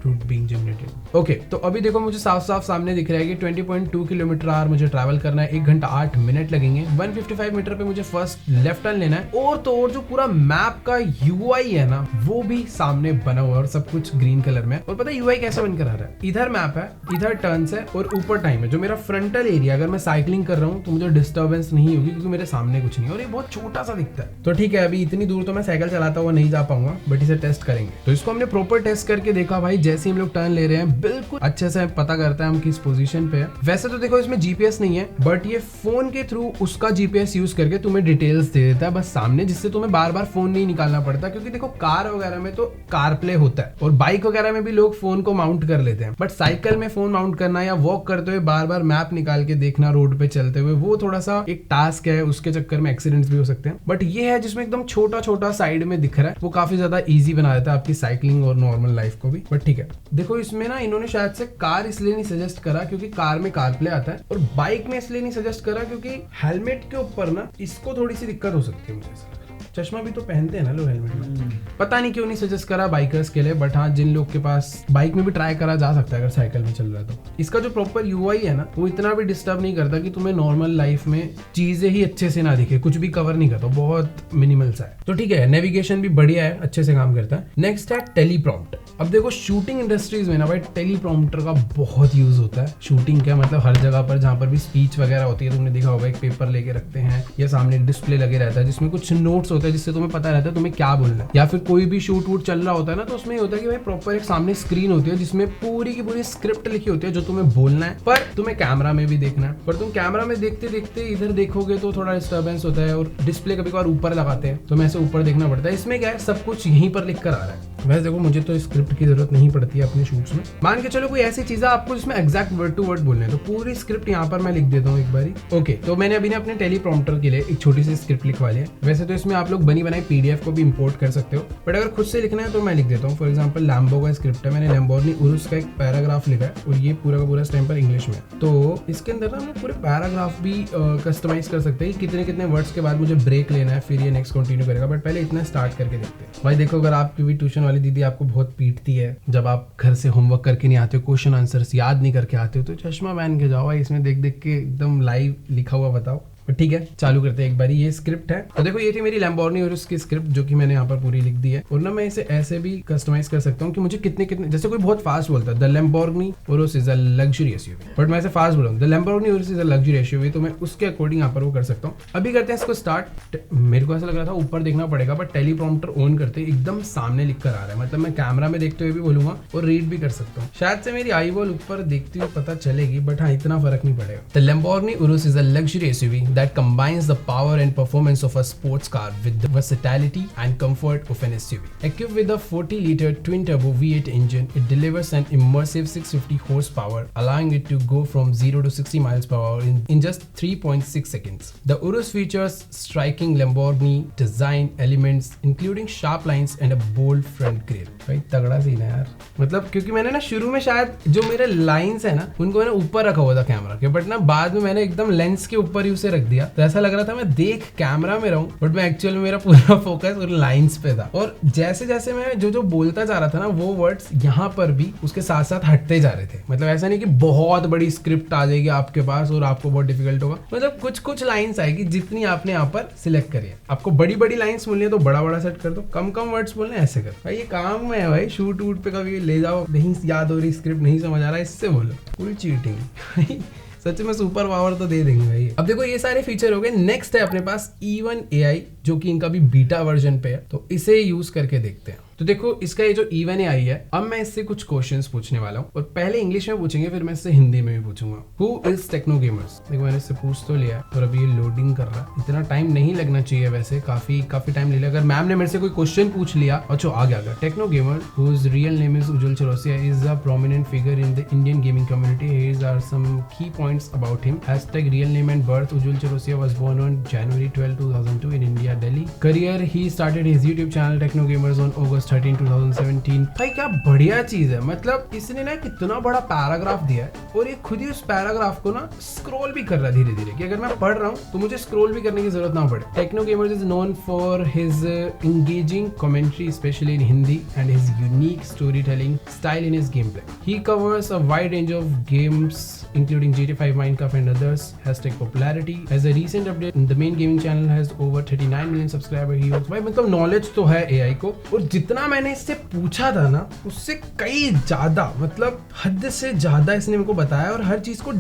Speaker 1: रूट बीइंग जनरेटेड। ओके, तो अभी देखो मुझे साफ साफ सामने दिख रहा है कि 20.2 किलोमीटर मुझे ट्रैवल करना है, 1 घंटा 8 मिनट लगेंगे। 155 मीटर पे मुझे फर्स्ट लेफ्ट टर्न लेना है। और तो और जो पूरा मैप का UI है ना, वो भी सामने बना हुआ है और सब कुछ ग्रीन कलर में। और पता है UI कैसे बनकर आ रहा है, इधर मैप है, इधर टर्न्स है और ऊपर टाइम है। जो मेरा फ्रंटल एरिया, अगर मैं साइकिलिंग कर रहा हूँ तो मुझे डिस्टर्बेंस नहीं होगी क्योंकि मेरे सामने कुछ नहीं है और ये बहुत छोटा सा दिखता है। तो ठीक है, अभी इतनी दूर तो मैं साइकिल चलाता हुआ नहीं जा पाऊंगा, बट इसे टेस्ट करेंगे। तो इसको हमने प्रॉपर टेस्ट करके देखा भाई, जैसे हम लोग टर्न ले रहे हैं बिल्कुल अच्छे से पता करता है हम किस पोजीशन पे है। वैसे तो देखो इसमें GPS नहीं है, बट ये फोन के थ्रू उसका GPS यूज करके तुम्हें डिटेल्स दे देता है बस सामने, जिससे तुम्हें बार बार फोन नहीं निकालना पड़ता। क्योंकि देखो कार वगैरह में तो कार प्ले होता है और बाइक वगैरह में भी लोग फोन को माउंट कर लेते हैं, बट साइकिल में फोन माउंट करना या वॉक करते हुए बार बार मैप निकाल के देखना रोड पे चलते हुए, वो थोड़ा सा एक टास्क है, उसके चक्कर में एक्सीडेंट्स भी हो सकते हैं। बट ये है जिसमें एकदम छोटा छोटा साइड में दिख रहा है, वो काफी ज्यादा इजी बना देता है आपकी साइकिलिंग और नॉर्मल लाइफ को भी। बट ठीक है, देखो इसमें ना इन्होंने शायद से कार इसलिए नहीं सजेस्ट करा क्योंकि कार में कार प्ले आता है, और बाइक में इसलिए नहीं सजेस्ट करा क्योंकि हेलमेट के ऊपर ना इसको थोड़ी सी दिक्कत हो सकती है मुझे। चश्मा भी तो पहनते हैं ना लोग हेलमेट में, पता नहीं क्यों नहीं सजेस्ट करा बाइकर्स के लिए। बट हाँ, जिन लोग के पास बाइक में भी ट्राई करा जा सकता है अगर साइकिल में चल रहा है तो। इसका जो प्रॉपर UI है ना, वो इतना भी डिस्टर्ब नहीं करता कि तुम्हें नॉर्मल लाइफ में चीजें ही अच्छे से ना दिखे, कुछ भी कवर नहीं करता, बहुत मिनिमल सा है। तो ठीक है, नेविगेशन भी बढ़िया है, अच्छे से काम करता है। नेक्स्ट है टेलीप्रॉम्प्ट। अब देखो शूटिंग इंडस्ट्रीज में ना भाई टेलीप्रॉम्प्टर का बहुत यूज होता है। शूटिंग क्या मतलब, हर जगह पर जहाँ पर भी स्पीच वगैरह होती है, तुमने देखा होगा एक पेपर लेके रखते हैं या सामने डिस्प्ले लगे रहता है जिसमें कुछ नोट्स होता है जिससे तुम्हें पता रहता है तुम्हें क्या बोलना है। या फिर कोई भी शूट वूट चल रहा होता है ना, तो उसमें होता है कि भाई प्रॉपर एक सामने स्क्रीन होती है जिसमें पूरी की पूरी स्क्रिप्ट लिखी होती है जो तुम्हें बोलना है, पर तुम्हें कैमरा में भी देखना है। पर तुम कैमरा में देखते देखते इधर देखोगे तो थोड़ा डिस्टर्बेंस होता है और डिस्प्ले कभी कभार ऊपर लगाते हैं तो मैं ऐसे ऊपर देखना पड़ता है। इसमें क्या है, सब कुछ यहीं पर लिख कर आ रहा है। वैसे देखो मुझे तो स्क्रिप्ट की जरूरत नहीं पड़ती है अपने शूट्स में। मान के चलो कोई ऐसी चीज है आपको जिसमें एग्जैक्ट वर्ड टू वर्ड बोलने हैं, तो पूरी स्क्रिप्ट यहाँ पर मैं लिख देता हूँ एक बारी। ओके, तो मैंने अभी अपने टेलीप्रॉम्प्टर के लिए एक छोटी सी स्क्रिप्ट लिखवा ली है। वैसे तो इसमें आप लोग बनी बनाई पीडीएफ को भी इंपोर्ट कर सकते हो, बट अगर खुद से लिखना है तो मैं लिख देता हूँ। फॉर एग्जाम्पल लैम्बो का स्क्रिप्ट है, मैंने लैम्बोर्गिनी उरुस का एक पैराग्राफ लिखा है और ये पूरा का पूरा स्टैम्प पर इंग्लिश में। तो इसके अंदर ना हम पूरे पैराग्राफ भी कस्टमाइज कर सकते हैं, कितने कितने वर्ड्स के बाद मुझे ब्रेक लेना है, फिर ये नेक्स्ट कंटिन्यू करेगा। बट पहले इतना स्टार्ट करके देखते हैं। भाई देखो, अगर आपकी भी ट्यूशन वाली दीदी आपको बहुत पीटती है जब आप घर से होमवर्क करके नहीं आते हो, क्वेश्चन आंसर्स याद नहीं करके आते हो, तो चश्मा पहन के जाओ भाई, इसमें देख देख के एकदम लाइव लिखा हुआ बताओ। ठीक है, चालू करते हैं एक बारी। ये स्क्रिप्ट है, तो देखो ये थी मेरी लैम्बोर्गिनी उरुस की स्क्रिप्ट जो कि मैंने यहाँ पर पूरी लिख दी है। और ना मैं इसे ऐसे भी कस्टमाइज कर सकता हूँ कि मुझे कितने कितने, जैसे कोई बहुत फास्ट बोलता है the Lamborghini Urs is a luxury SUV, but मैं ऐसे फास्ट बोल रहा हूँ the Lamborghini Urs is a luxury SUV, तो मैं उसके अकॉर्डिंग यहाँ पर वो कर सकता हूँ। अभी करते हैं इसको स्टार्ट। मेरे को ऐसा लग रहा था ऊपर देखना पड़ेगा, बट टेलीप्रॉम्प्टर ऑन करते एकदम सामने लिख कर आ रहा है, मतलब मैं कैमरा में देखते हुए भी बोलूंगा और रीड भी कर सकता हूँ। शायद से मेरी आई बॉल ऊपर देखते हुए पता चलेगी, बट हाँ इतना फर्क नहीं पड़ेगा। The Lamborghini Urs is a luxury SUV that combines the power and performance of a sports car with the versatility and comfort of an SUV. Equipped with a 40-liter twin-turbo V8 engine, it delivers an immersive 650 horsepower, allowing it to go from 0 to 60 miles per hour in just 3.6 seconds. The Urus features striking Lamborghini design elements, including sharp lines and a bold front grille. भाई तगड़ा सीन है यार, मतलब क्योंकि मैंने ना शुरू में शायद जो मेरे लाइंस है ना उनको मैंने ऊपर रखा हुआ था कैमरा के, बट ना बाद में मैंने एकदम लेंस के ऊपर ही उसे रख दिया, तो ऐसा लग रहा था मैं देख कैमरा में रहूं, बट मैं एक्चुअल में मेरा पूरा फोकस उन लाइंस पे था। और जैसे जैसे मैं जो बोलता जा रहा था ना वो वर्ड्स यहाँ पर भी उसके साथ साथ हटते जा रहे थे। मतलब ऐसा नहीं कि बहुत बड़ी स्क्रिप्ट आ जाएगी आपके पास और आपको बहुत डिफिकल्ट होगा, मतलब कुछ कुछ लाइंस आएगी जितनी आपने यहाँ पर सिलेक्ट करी है। आपको बड़ी बड़ी लाइंस बोलनी है तो बड़ा बड़ा सेट कर दो, कम कम वर्ड्स बोलने ऐसे कर। भाई ये काम में है भाई, शूट वूट पे कभी ले जाओ, नहीं याद हो रही स्क्रिप्ट, नहीं समझ आ रहा है, इससे बोलो, पूरी चीटिंग। सच में सुपर पावर तो दे देंगे भाई। अब देखो ये सारे फीचर हो गए। नेक्स्ट है अपने पास E1 AI जो कि इनका भी बीटा वर्जन पे है, तो इसे यूज करके देखते हैं। तो देखो इसका ये जो E1 AI है, अब मैं इससे कुछ क्वेश्चंस पूछने वाला हूँ और पहले इंग्लिश में पूछेंगे, फिर मैं इससे हिंदी में भी पूछूंगा। Who is Techno Gamers? देखो मैंने इससे पूछ तो लिया और अभी ये लोडिंग कर रहा है। इतना टाइम नहीं लगना चाहिए वैसे, काफी टाइम ले लिया। अगर मैम ने मेरे से कोई क्वेश्चन पूछ लिया, अच्छा आ गया। Techno Gamer whose real name is Ujjwal Chaurasia is a prominent figure in the Indian gaming community. Here are some key points about him. Hashtag real name and birth Ujjwal Chaurasia was born on January 12, 2002 in India, Delhi. Career, he started his YouTube channel Techno Gamers on August 13, 2017. भाई क्या बढ़िया चीज है, मतलब इसने ना कितना बड़ा पैराग्राफ दिया है और ये खुद ही उस पैराग्राफ को ना स्क्रॉल भी कर रहा है धीरे धीरे, कि अगर मैं पढ़ रहा हूँ तो मुझे स्क्रॉल भी करने की जरूरत ना पड़े। Techno Gamers is known for his engaging commentary, especially in Hindi, and his unique storytelling style in his gameplay. He covers a wide range of games including GTA 5, Minecraft and others. Hashtag popularity. As a recent update, the main gaming channel has over 39 million subscribers. He also, भाई मतलब नॉलेज तो है AI को, और जितना मैंने इससे पूछा था ना उससे कई ज्यादा, मतलब हद से ज्यादा इसने मेरे को बताया और हर चीज को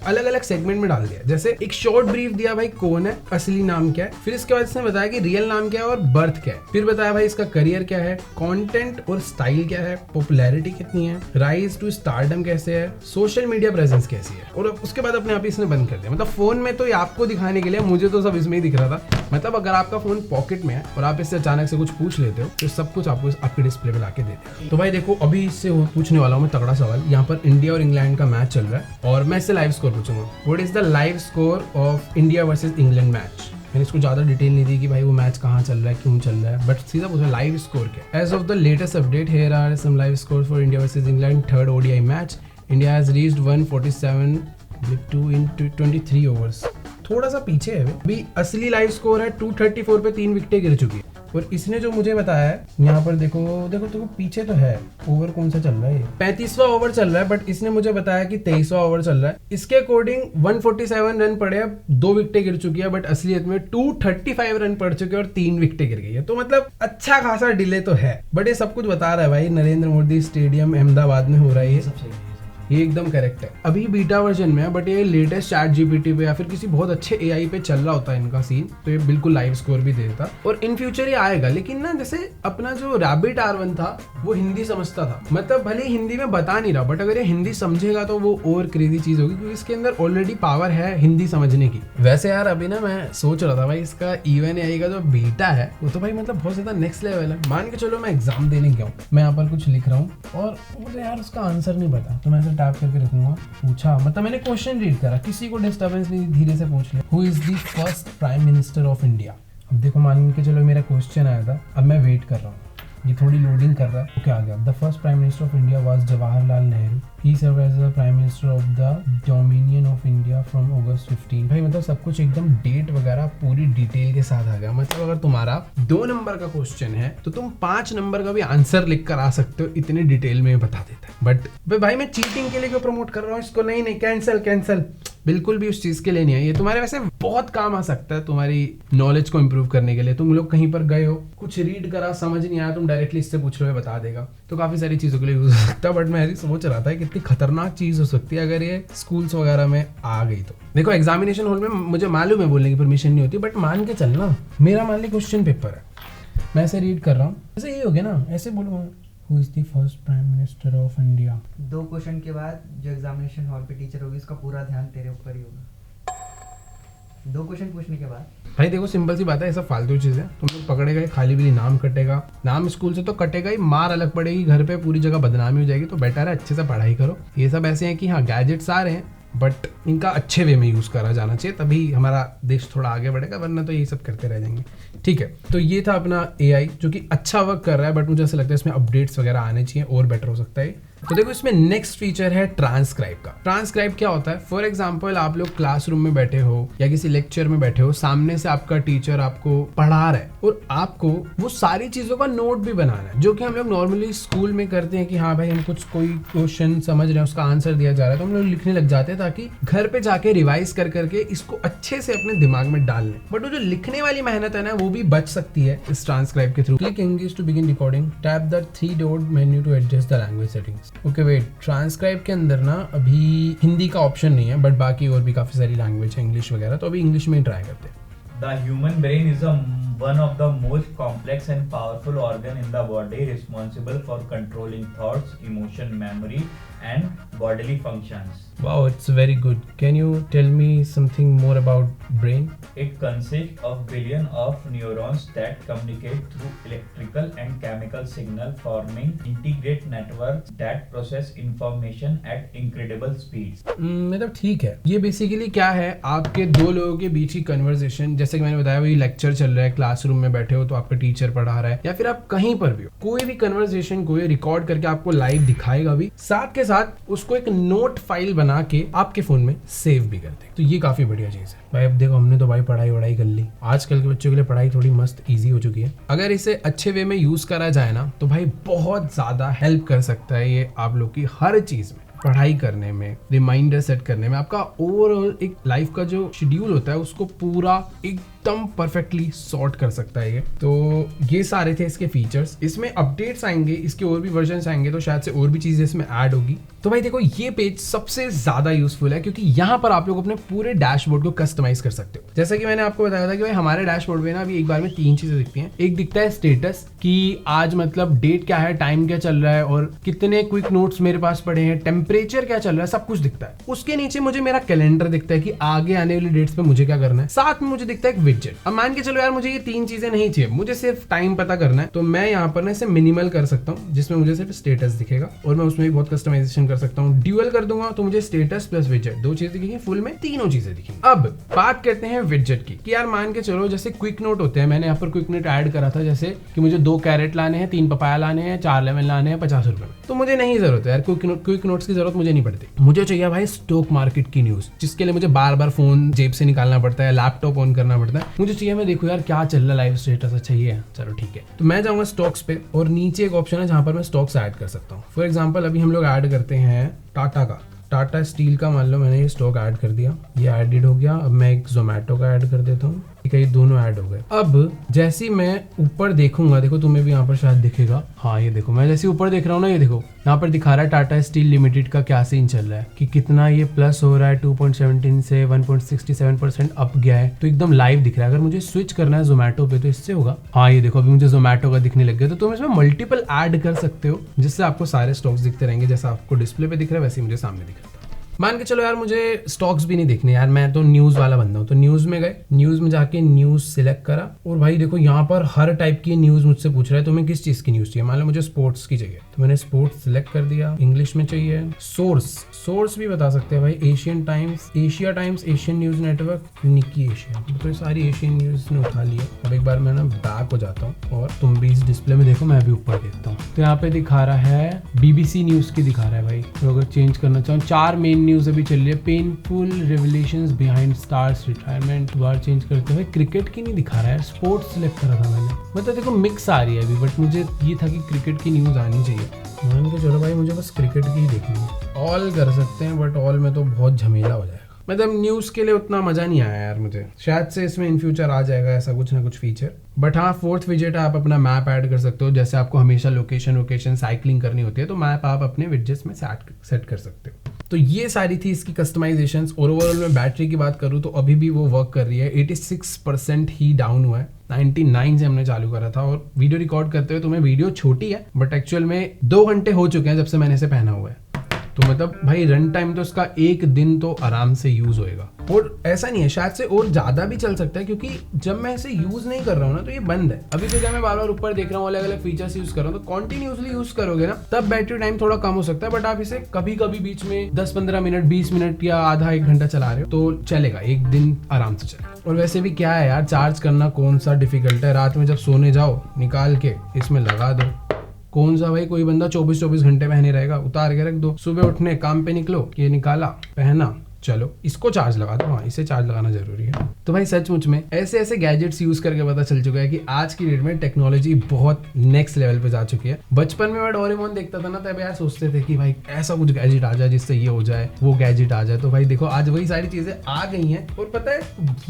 Speaker 1: अलग अलग सेगमेंट में डाल दिया। जैसे एक शॉर्ट ब्रीफ दिया भाई कौन है, असली नाम क्या है, फिर इसके बाद इसने बताया कि रियल नाम क्या है और बर्थ क्या है, फिर बताया भाई इसका करियर क्या है, कंटेंट और स्टाइल क्या है, पॉपुलैरिटी कितनी है, राइज टू स्टारडम कैसे है, सोशल मीडिया प्रेजेंस कैसी है, और उसके बाद अपने आप ही इसने बंद कर दिया। मतलब फोन में तो ये आपको दिखाने के लिए, मुझे तो सब इसमें ही दिख रहा था। मतलब अगर आपका फोन पॉकेट में है और आप इससे अचानक से कुछ पूछ लेते हो तो सब कुछ आपको आपके डिस्प्ले पे लाके देते हैं। तो भाई देखो अभी इससे पूछने वाला हूँ मैं तगड़ा सवाल। यहाँ पर इंडिया और इंग्लैंड का मैच चल रहा है और मैं इससे लाइव स्कोर पूछूंगा। What is the live score of India versus England match? मैंने इसको ज्यादा डिटेल नहीं दी कि भाई वो मैच कहाँ चल रहा है, क्यों चल रहा है, बट सीधा पूछा लाइव स्कोर क्या। As of the latest update, here are some live score for India versus England third ODI match. India has reached 147 in 23 overs. थोड़ा सा पीछे है अभी। असली लाइव स्कोर है 234 पे 3 विकेटें गिर चुकी है। और इसने जो मुझे बताया है यहाँ पर देखो पीछे तो है। ओवर कौन सा चल रहा है? 35वां ओवर चल रहा है, बट इसने मुझे बताया कि 23वां ओवर चल रहा है। इसके अकॉर्डिंग 147 रन पड़े, अब 2 विकेटें गिर चुकी है, बट असलियत में 235 रन पड़ चुके और 3 विकेटें गिर गई है। तो मतलब अच्छा खासा डिले तो है, बट ये सब कुछ बता रहा है भाई। नरेंद्र मोदी स्टेडियम अहमदाबाद में हो रहा है ये। ये एकदम करेक्ट है। अभी बीटा वर्जन में है, बट ये लेटेस्ट चैट जीपीटी पे या फिर किसी बहुत अच्छे एआई पे चल रहा होता है इनका सीन, तो ये बिल्कुल लाइव स्कोर भी देता और इन फ्यूचर ये आएगा। लेकिन ना जैसे अपना जो रैबिट R1 था वो हिंदी समझता था, मतलब भले हिंदी में बता नहीं रहा, बट अगर ये हिंदी समझेगा तो वो और क्रेजी चीज होगी, क्योंकि इसके अंदर ऑलरेडी पावर है हिंदी समझने की। वैसे यार अभी ना मैं सोच रहा था भाई इसका इवन एआई का जो बीटा है वो तो भाई मतलब बहुत ज्यादा नेक्स्ट लेवल है। मान के चलो मैं एग्जाम देने गया हूँ, मैं यहाँ पर कुछ लिख रहा हूँ और मुझे यार उसका आंसर नहीं पता, तो मैं ऐसे टैप करके रखूंगा, पूछा, मतलब मैंने क्वेश्चन रीड करा, किसी को डिस्टर्बेंस नहीं, धीरे से पूछ लिया, who is the first prime minister of India. अब देखो मान के चलो मेरा क्वेश्चन आया था, अब मैं वेट कर रहा हूँ, ये थोड़ी लोडिंग कर रहा है, तो क्या आ गया, the first prime minister of India was Jawaharlal Nehru, he served as the prime minister of the dominion of India from August 15। भाई मतलब सब कुछ एकदम डेट वगैरह पूरी डिटेल के साथ आ गया। मतलब अगर तुम्हारा 2 नंबर का क्वेश्चन है तो तुम 5 नंबर का भी आंसर लिख कर आ सकते हो, इतनी डिटेल में बता देता है। बट भाई मैं चीटिंग के लिए क्यों प्रमोट कर रहा हूँ इसको, नहीं कैंसल, बिल्कुल भी उस चीज के लिए नहीं है। ये तुम्हारे वैसे बहुत काम आ सकता है तुम्हारी नॉलेज को इंप्रूव करने के लिए। तुम लोग कहीं पर गए हो, कुछ रीड करा, समझ नहीं आया, तुम डायरेक्टली इससे पूछ लो, बता देगा, तो काफी सारी चीजों के लिए यूज हो सकता है। बट मैं ऐसी सोच रहा था कि कितनी खतरनाक चीज हो सकती है अगर ये स्कूल्स वगैरह में आ गई तो। देखो एग्जामिनेशन हॉल में मुझे मालूम है बोलने की परमिशन नहीं होती, बट मान के चलना मेरा मान ली क्वेश्चन पेपर है, मैं ऐसे रीड कर रहा हूँ, ऐसे ये हो गया ना, ऐसे बोलूँगा who is the first prime minister of India.
Speaker 3: 2 question के बाद जो एग्जामिनेशन हॉल पे टीचर होगी उसका पूरा ध्यान तेरे ऊपर ही होगा। 2 क्वेश्चन पूछने के बाद
Speaker 1: भाई देखो सिंपल सी बात है, ये सब फालतू चीज है, तुम लोग पकड़े गए, खाली भी नाम कटेगा, नाम स्कूल से तो कटेगा ही, मार अलग पड़ेगी, घर पे पूरी जगह बदनामी हो जाएगी। तो बेटर है अच्छे से पढ़ाई करो। ये सब ऐसे हैं कि हाँ गैजेट्स आ रहे हैं, बट इनका अच्छे वे में यूज करा जाना चाहिए, तभी हमारा देश थोड़ा आगे बढ़ेगा, वरना तो ये सब करते रह जाएंगे। ठीक है, तो ये था अपना एआई जो कि अच्छा वर्क कर रहा है, बट मुझे ऐसा लगता है इसमें अपडेट्स वगैरह आने चाहिए और बेटर हो सकता है। तो देखो इसमें नेक्स्ट फीचर है ट्रांसक्राइब का। ट्रांसक्राइब क्या होता है, फॉर एग्जांपल आप लोग क्लासरूम में बैठे हो या किसी लेक्चर में बैठे हो, सामने से आपका टीचर आपको पढ़ा रहा है और आपको वो सारी चीजों का नोट भी बनाना है, जो कि हम लोग नॉर्मली स्कूल में करते हैं कि हाँ भाई हम कुछ कोई क्वेश्चन समझ रहे हैं, उसका आंसर दिया जा रहा है तो हम लोग लिखने लग जाते हैं, ताकि घर पे जाके रिवाइज कर करके इसको अच्छे से अपने दिमाग में डाल लें। बट वो जो लिखने वाली मेहनत है ना, वो भी बच सकती है इस ट्रांसक्राइब के through. Click engage to begin recording, tap the 3 dot menu to adjust the language settings. Okay wait, transcribe के अंदर ना अभी हिंदी का ऑप्शन नहीं है, बट बाकी और भी काफी सारी लैंग्वेज है, इंग्लिश वगैरह, तो अभी इंग्लिश में ही ट्राई करते हैं।
Speaker 2: The human brain is one of the most complex and powerful organ in the body, responsible for controlling thoughts, emotion, memory, and bodily functions.
Speaker 1: Wow, it's very good. Can you tell me something more about brain?
Speaker 2: It consists of billions of neurons that communicate through electrical and chemical signal, forming integrated networks that process information at incredible speeds.
Speaker 1: मतलब ठीक है, ये बेसिकली क्या है, आपके 2 लोगों के बीच की कन्वर्सेशन, जैसे कि मैंने बताया वही लेक्चर चल रहा है, क्लासरूम में बैठे हो तो आपका टीचर पढ़ा रहा है, या फिर आप कहीं पर भी हो, कोई भी कन्वर्सेशन को ये रिकॉर्ड करके आपको लाइव दिखाएगा भी, साथ के साथ उसको एक नोट फाइल बना के आपके फोन में सेव भी कर देगा। तो ये काफी बढ़िया चीज है भाई। अब देखो हमने तो भाई पढ़ाई वढ़ाई कर ली, आजकल के बच्चों के लिए पढ़ाई थोड़ी मस्त इजी हो चुकी है। अगर इसे अच्छे वे में यूज करा जाए ना, तो भाई बहुत ज्यादा हेल्प कर सकता है ये आप लोग की हर चीज में, पढ़ाई करने में, रिमाइंडर सेट करने में, आपका ओवरऑल एक लाइफ का जो शेड्यूल होता है उसको पूरा एकदम परफेक्टली सॉर्ट कर सकता है ये। तो ये सारे थे इसके फीचर्स। इसमें अपडेट्स आएंगे, इसके और भी वर्जन्स आएंगे, तो शायद से और भी चीजें इसमें ऐड होगी। तो भाई देखो ये पेज सबसे ज्यादा यूजफुल है, क्योंकि यहाँ पर आप लोग अपने पूरे डैशबोर्ड को कस्टमाइज कर सकते हो। जैसा कि मैंने आपको बताया था कि भाई हमारे डैशबोर्ड में ना अभी एक बार में 3 चीजें दिखती हैं। एक दिखता है स्टेटस, कि आज मतलब डेट क्या है, टाइम क्या चल रहा है और कितने क्विक नोट्स मेरे पास पड़े हैं, टेम्परेचर क्या चल रहा है, सब कुछ दिखता है। उसके नीचे मुझे मेरा कैलेंडर दिखता है कि आगे आने वाली डेट्स पे मुझे क्या करना है। साथ में मुझे दिखता है एक विडजेट। अब मान के चलो यार मुझे ये 3 चीजें नहीं चाहिए, मुझे सिर्फ टाइम पता करना है, तो मैं यहाँ पर ना इसे मिनिमल कर सकता हूँ, जिसमें मुझे सिर्फ स्टेटस दिखेगा और मैं उसमें भी बहुत कस्टमाइजेशन कर सकता हूँ। ड्यूअल कर दूंगा तो मुझे स्टेटस प्लस विडजेट 2 चीजें दिखेंगी, फुल में 3 चीजें दिखेंगी। अब बात करते हैं विडजेट की, कि यार मान के चलो जैसे क्विक नोट होते हैं, मैंने यहाँ पर क्विक नोट ऐड करा था, जैसे कि मुझे 2 कैरेट लाने हैं, 3 पपाया लाने हैं, 4 लेमन लाने हैं 50 रुपए में, तो मुझे नहीं जरूरत है यार, क्विक नोट्स की जरूरत मुझे नहीं पड़ती। मुझे चाहिए भाई स्टॉक मार्केट की न्यूज, जिसके लिए मुझे बार बार फोन जेब से निकालना पड़ता है, लैपटॉप ऑन करना पड़ता है। मुझे चाहिए मैं देखो यार क्या चल रहा है, लाइव स्टेटस अच्छा ही है, चलो ठीक है। तो मैं जाऊंगा स्टॉक्स पे और नीचे एक ऑप्शन है जहां पर मैं स्टॉक्स ऐड कर सकता हूँ। फॉर एग्जांपल अभी हम लोग ऐड करते हैं टाटा का, टाटा स्टील का मान लो मैंने ये स्टॉक ऐड कर दिया, ये एडिड हो गया। अब मैं एक जोमेटो का ऐड कर देता हूँ, ठीक है, ये दोनों ऐड हो गए। अब जैसे ही मैं ऊपर देखूंगा, देखो तुम्हें भी यहाँ पर शायद दिखेगा, हाँ ये देखो, मैं जैसे ऊपर देख रहा हूँ ना, ये देखो यहाँ पर दिखा रहा है टाटा स्टील लिमिटेड का क्या सीन चल रहा है कि कितना ये प्लस हो रहा है, 2.17 से 1.67% अप गया है, तो एकदम लाइव दिख रहा है। अगर मुझे स्विच करना है जोमेटो पे तो इससे होगा, हाँ ये देखो अभी मुझे जोमेटो का दिखने लग गया। तो तुम इसमें मल्टीपल ऐड कर सकते हो जिससे आपको सारे स्टॉक्स दिखते रहेंगे, जैसा आपको डिस्प्ले पे दिख रहा है वैसे ही मुझे सामने दिख रहा है। मान के चलो यार मुझे स्टॉक्स भी नहीं देखने यार, मैं तो न्यूज वाला बंदा हूँ, तो न्यूज में गए, न्यूज में जाके न्यूज सिलेक्ट करा और भाई देखो यहाँ पर हर टाइप की न्यूज मुझसे पूछ रहा है तुम्हें किस चीज की न्यूज चाहिए। मान लो मुझे स्पोर्ट्स की चाहिए तो मैंने स्पोर्ट्स सिलेक्ट कर दिया, इंग्लिश में चाहिए। सोर्स भी बता सकते हैं भाई, Asian Times, Asia Times, Asian News Network, Nikkei Asia, तो ये सारी एशियन न्यूज ने उठा लिया। अब एक बार मैं ना बैक हो जाता हूँ और तुम भी इस डिस्प्ले में देखो, मैं भी ऊपर देखता हूँ। तो यहाँ पे दिखा रहा है BBC न्यूज की दिखा रहा है भाई, तो अगर चेंज करना चाहूँ 4 मेन न्यूज अभी चल रही है। पेनफुल रिवलेशंस बिहाइंड स्टार्स रिटायरमेंट, बार चेंज करते हुए क्रिकेट की नहीं दिखा रहा है, स्पोर्ट्स सिलेक्ट करा था मैंने। मतलब देखो मिक्स आ रही है अभी, बट मुझे ये था कि क्रिकेट की न्यूज आनी चाहिए। मान के चलो भाई मुझे बस क्रिकेट की ही देखनी है। ऑल कर सकते हैं बट ऑल में तो बहुत झमेला हो जाएगा, मतलब न्यूज के लिए उतना मजा नहीं आया यार मुझे। शायद से इसमें इन फ्यूचर आ जाएगा ऐसा कुछ ना कुछ फीचर। बट हाँ, 4th विजेट आप अपना मैप ऐड कर सकते हो, जैसे आपको हमेशा लोकेशन साइकिलिंग करनी होती है तो मैप आप अपने विजेट्स में सेट कर सकते हो। तो ये सारी थी इसकी कस्टमाइजेशंस। और ओवरऑल में बैटरी की बात करूँ तो अभी भी वो वर्क कर रही है, 86% ही डाउन हुआ है, 99 से हमने चालू करा था। और वीडियो रिकॉर्ड करते हुए तुम्हें वीडियो छोटी है बट एक्चुअल में 2 घंटे हो चुके हैं जब से मैंने इसे पहना हुआ है। तो मतलब भाई रन टाइम तो इसका 1 दिन तो आराम से यूज होएगा। और ऐसा नहीं है, शायद से और ज्यादा भी चल सकता है, क्योंकि जब मैं इसे यूज नहीं कर रहा हूँ ना तो ये बंद है। अभी तो जब मैं बार बार ऊपर देख रहा हूँ, अलग अलग फीचर्स यूज कर रहा हूँ, तो कॉन्टिन्यूसली यूज करोगे ना तब बैटरी टाइम थोड़ा कम हो सकता है। बट आप इसे कभी कभी बीच में 10-15 मिनट, 20 मिनट या आधा 1 घंटा चला रहे हो तो चलेगा, 1 दिन आराम से चलेगा। और वैसे भी क्या है यार, चार्ज करना कौन सा डिफिकल्ट है, रात में जब सोने जाओ निकाल के इसमें लगा दो। कौन सा भाई कोई बंदा 24-24 घंटे पहने रहेगा, उतार के रख दो, सुबह उठने काम पे निकलो, ये निकाला पहना, चलो इसको चार्ज लगा दो। हाँ, इसे चार्ज लगाना जरूरी है। तो भाई सचमुच में ऐसे ऐसे गैजेट्स यूज करके पता चल चुका है कि आज की डेट में टेक्नोलॉजी बहुत नेक्स्ट लेवल पे जा चुकी है। बचपन में मैं डोरेमोन देखता था ना, तब यार सोचते थे कि भाई ऐसा कुछ गैजेट आ जाए जिससे ये हो जाए, वो गैजेट आ जाए। तो भाई देखो आज वही सारी चीजें आ गई हैं। और पता है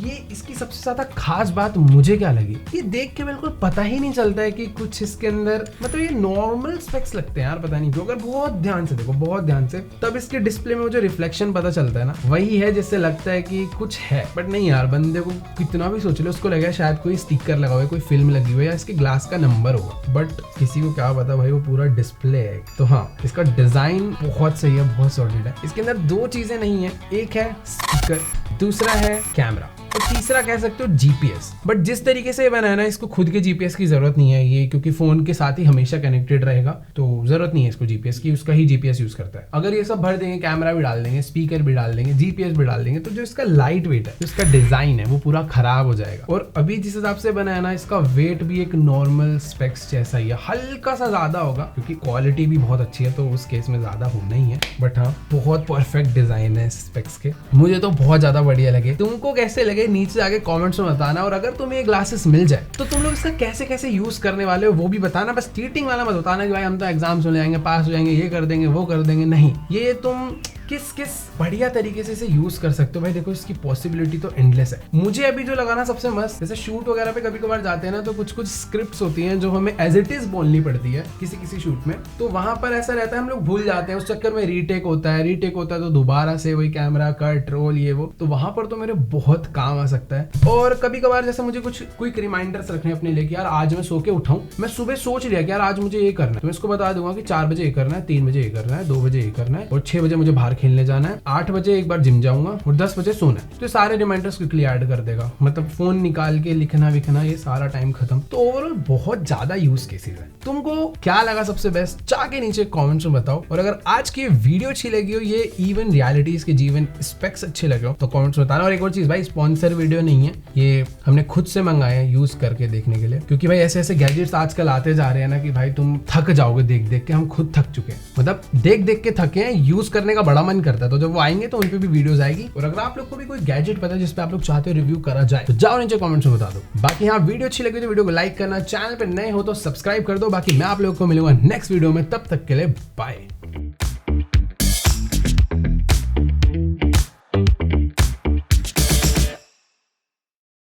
Speaker 1: ये इसकी सबसे ज्यादा खास बात मुझे क्या लगी, ये देख के बिल्कुल पता ही नहीं चलता है कि कुछ इसके अंदर, मतलब ये नॉर्मल स्पेक्स लगते हैं यार, पता नहीं क्यों। अगर बहुत ध्यान से देखो, बहुत ध्यान से, तब इसके डिस्प्ले में जो रिफ्लेक्शन पता चलता है ना, वही है जिससे लगता है कि कुछ है। बट नहीं यार, बंदे को कितना भी सोच ले उसको लगेगा शायद कोई स्टिकर लगा हुआ है, कोई फिल्म लगी हुई है या इसके ग्लास का नंबर होगा। बट किसी को क्या पता भाई वो पूरा डिस्प्ले है। तो हाँ, इसका डिजाइन बहुत सही है, बहुत सॉलिड है। इसके अंदर 2 चीजें नहीं है, एक है स्पीकर, दूसरा है कैमरा, और तीसरा कह सकते हो GPS। बट जिस तरीके से बनाया ना, इसको खुद के GPS की जरूरत नहीं है ये, क्योंकि फोन के साथ ही हमेशा कनेक्टेड रहेगा, तो जरूरत नहीं है इसको GPS की, उसका ही GPS यूज करता है। अगर ये सब भर देंगे, कैमरा भी डाल देंगे, स्पीकर भी डाल देंगे, GPS भी डाल देंगे, तो जो इसका लाइट वेट है, जो इसका डिजाइन है, वो पूरा खराब हो जाएगा। और अभी जिस हिसाब से बनाया ना, इसका वेट भी एक नॉर्मल स्पेक्स जैसा ही है, हल्का सा ज्यादा होगा क्योंकि क्वालिटी भी बहुत अच्छी है, तो उस केस में ज्यादा होना ही है। बट हाँ, बहुत परफेक्ट डिजाइन है स्पेक्स के, मुझे तो बहुत ज्यादा बढ़िया लगे। तुमको कैसे लगे नीचे जाके कमेंट्स में बताना। और अगर तुम्हें ये ग्लासेस मिल जाए तो तुम लोग इसका कैसे कैसे यूज करने वाले हो वो भी बताना। बस चीटिंग वाला मत बताना कि भाई हम तो एग्जाम्स में ले जाएंगे, पास हो जाएंगे, ये कर देंगे, वो कर देंगे। नहीं, ये तुम किस किस बढ़िया तरीके से इसे यूज कर सकते हो भाई। देखो इसकी पॉसिबिलिटी तो एंडलेस है। मुझे अभी जो लगा ना सबसे मस्त, जैसे शूट वगैरह पे कभी कभार जाते हैं ना, तो कुछ कुछ स्क्रिप्ट्स होती हैं जो हमें एज इट इज बोलनी पड़ती है किसी किसी शूट में, तो वहां पर ऐसा रहता है हम लोग भूल जाते हैं, उस चक्कर में रीटेक होता है तो दोबारा से वही कैमरा कट रोल ये वो, तो वहां पर तो मेरे बहुत काम आ सकता है। और कभी कभार जैसे मुझे कुछ क्विक रिमाइंडर्स रखने अपने लिए कि यार आज मैं सो के उठाऊं, मैं सुबह सोच लिया कि यार आज मुझे ये करना है, तो मैं इसको बता दूंगा कि 4 बजे ये करना है, 3 बजे ये करना है, 2 बजे ये करना है, और 6 बजे मुझे बाहर खेलने जाना है, 8 बजे एक बार जिम जाऊंगा, और 10 बजे सोना है। तो सारे रिमाइंडर्स क्विकली ऐड कर देगा। मतलब फोन निकाल के लिखना विखना ये सारा टाइम खत्म। तो ओवरऑल बहुत ज्यादा यूज केसेस है। तुमको क्या लगा सबसे बेस्ट, जाके नीचे कमेंट्स में बताओ। और अगर आज की वीडियो अच्छी लगी हो, ये इवन रियलिटीज के जीवन स्पेक्स अच्छे लगे हो, तो कमेंट्स में बताना। और एक और चीज भाई, स्पॉन्सर वीडियो नहीं है ये, हमने खुद से मंगाए हैं यूज करके देखने के लिए, क्योंकि भाई ऐसे ऐसे गैजेट्स आजकल आते जा रहे हैं ना कि भाई तुम थक जाओगे देख देख के। हम खुद थक चुके हैं, मतलब देख देख के थके हैं, यूज करने का बड़ा मन करता है। तो जब वो आएंगे तो उन पे भी वीडियोस आएगी। और अगर आप लोग को भी कोई गैजेट पता है जिसपे आप लोग चाहते हो रिव्यू करा जाए, तो जाओ नीचे कमेंट्स में बता दो। बाकी हाँ, वीडियो अच्छी लगी तो वीडियो को लाइक करना, चैनल पे नए हो तो सब्सक्राइब कर दो। बाकी मैं आप लोगों को मिलूंगा नेक्स्ट वीडियो में, तब तक के लिए बाय।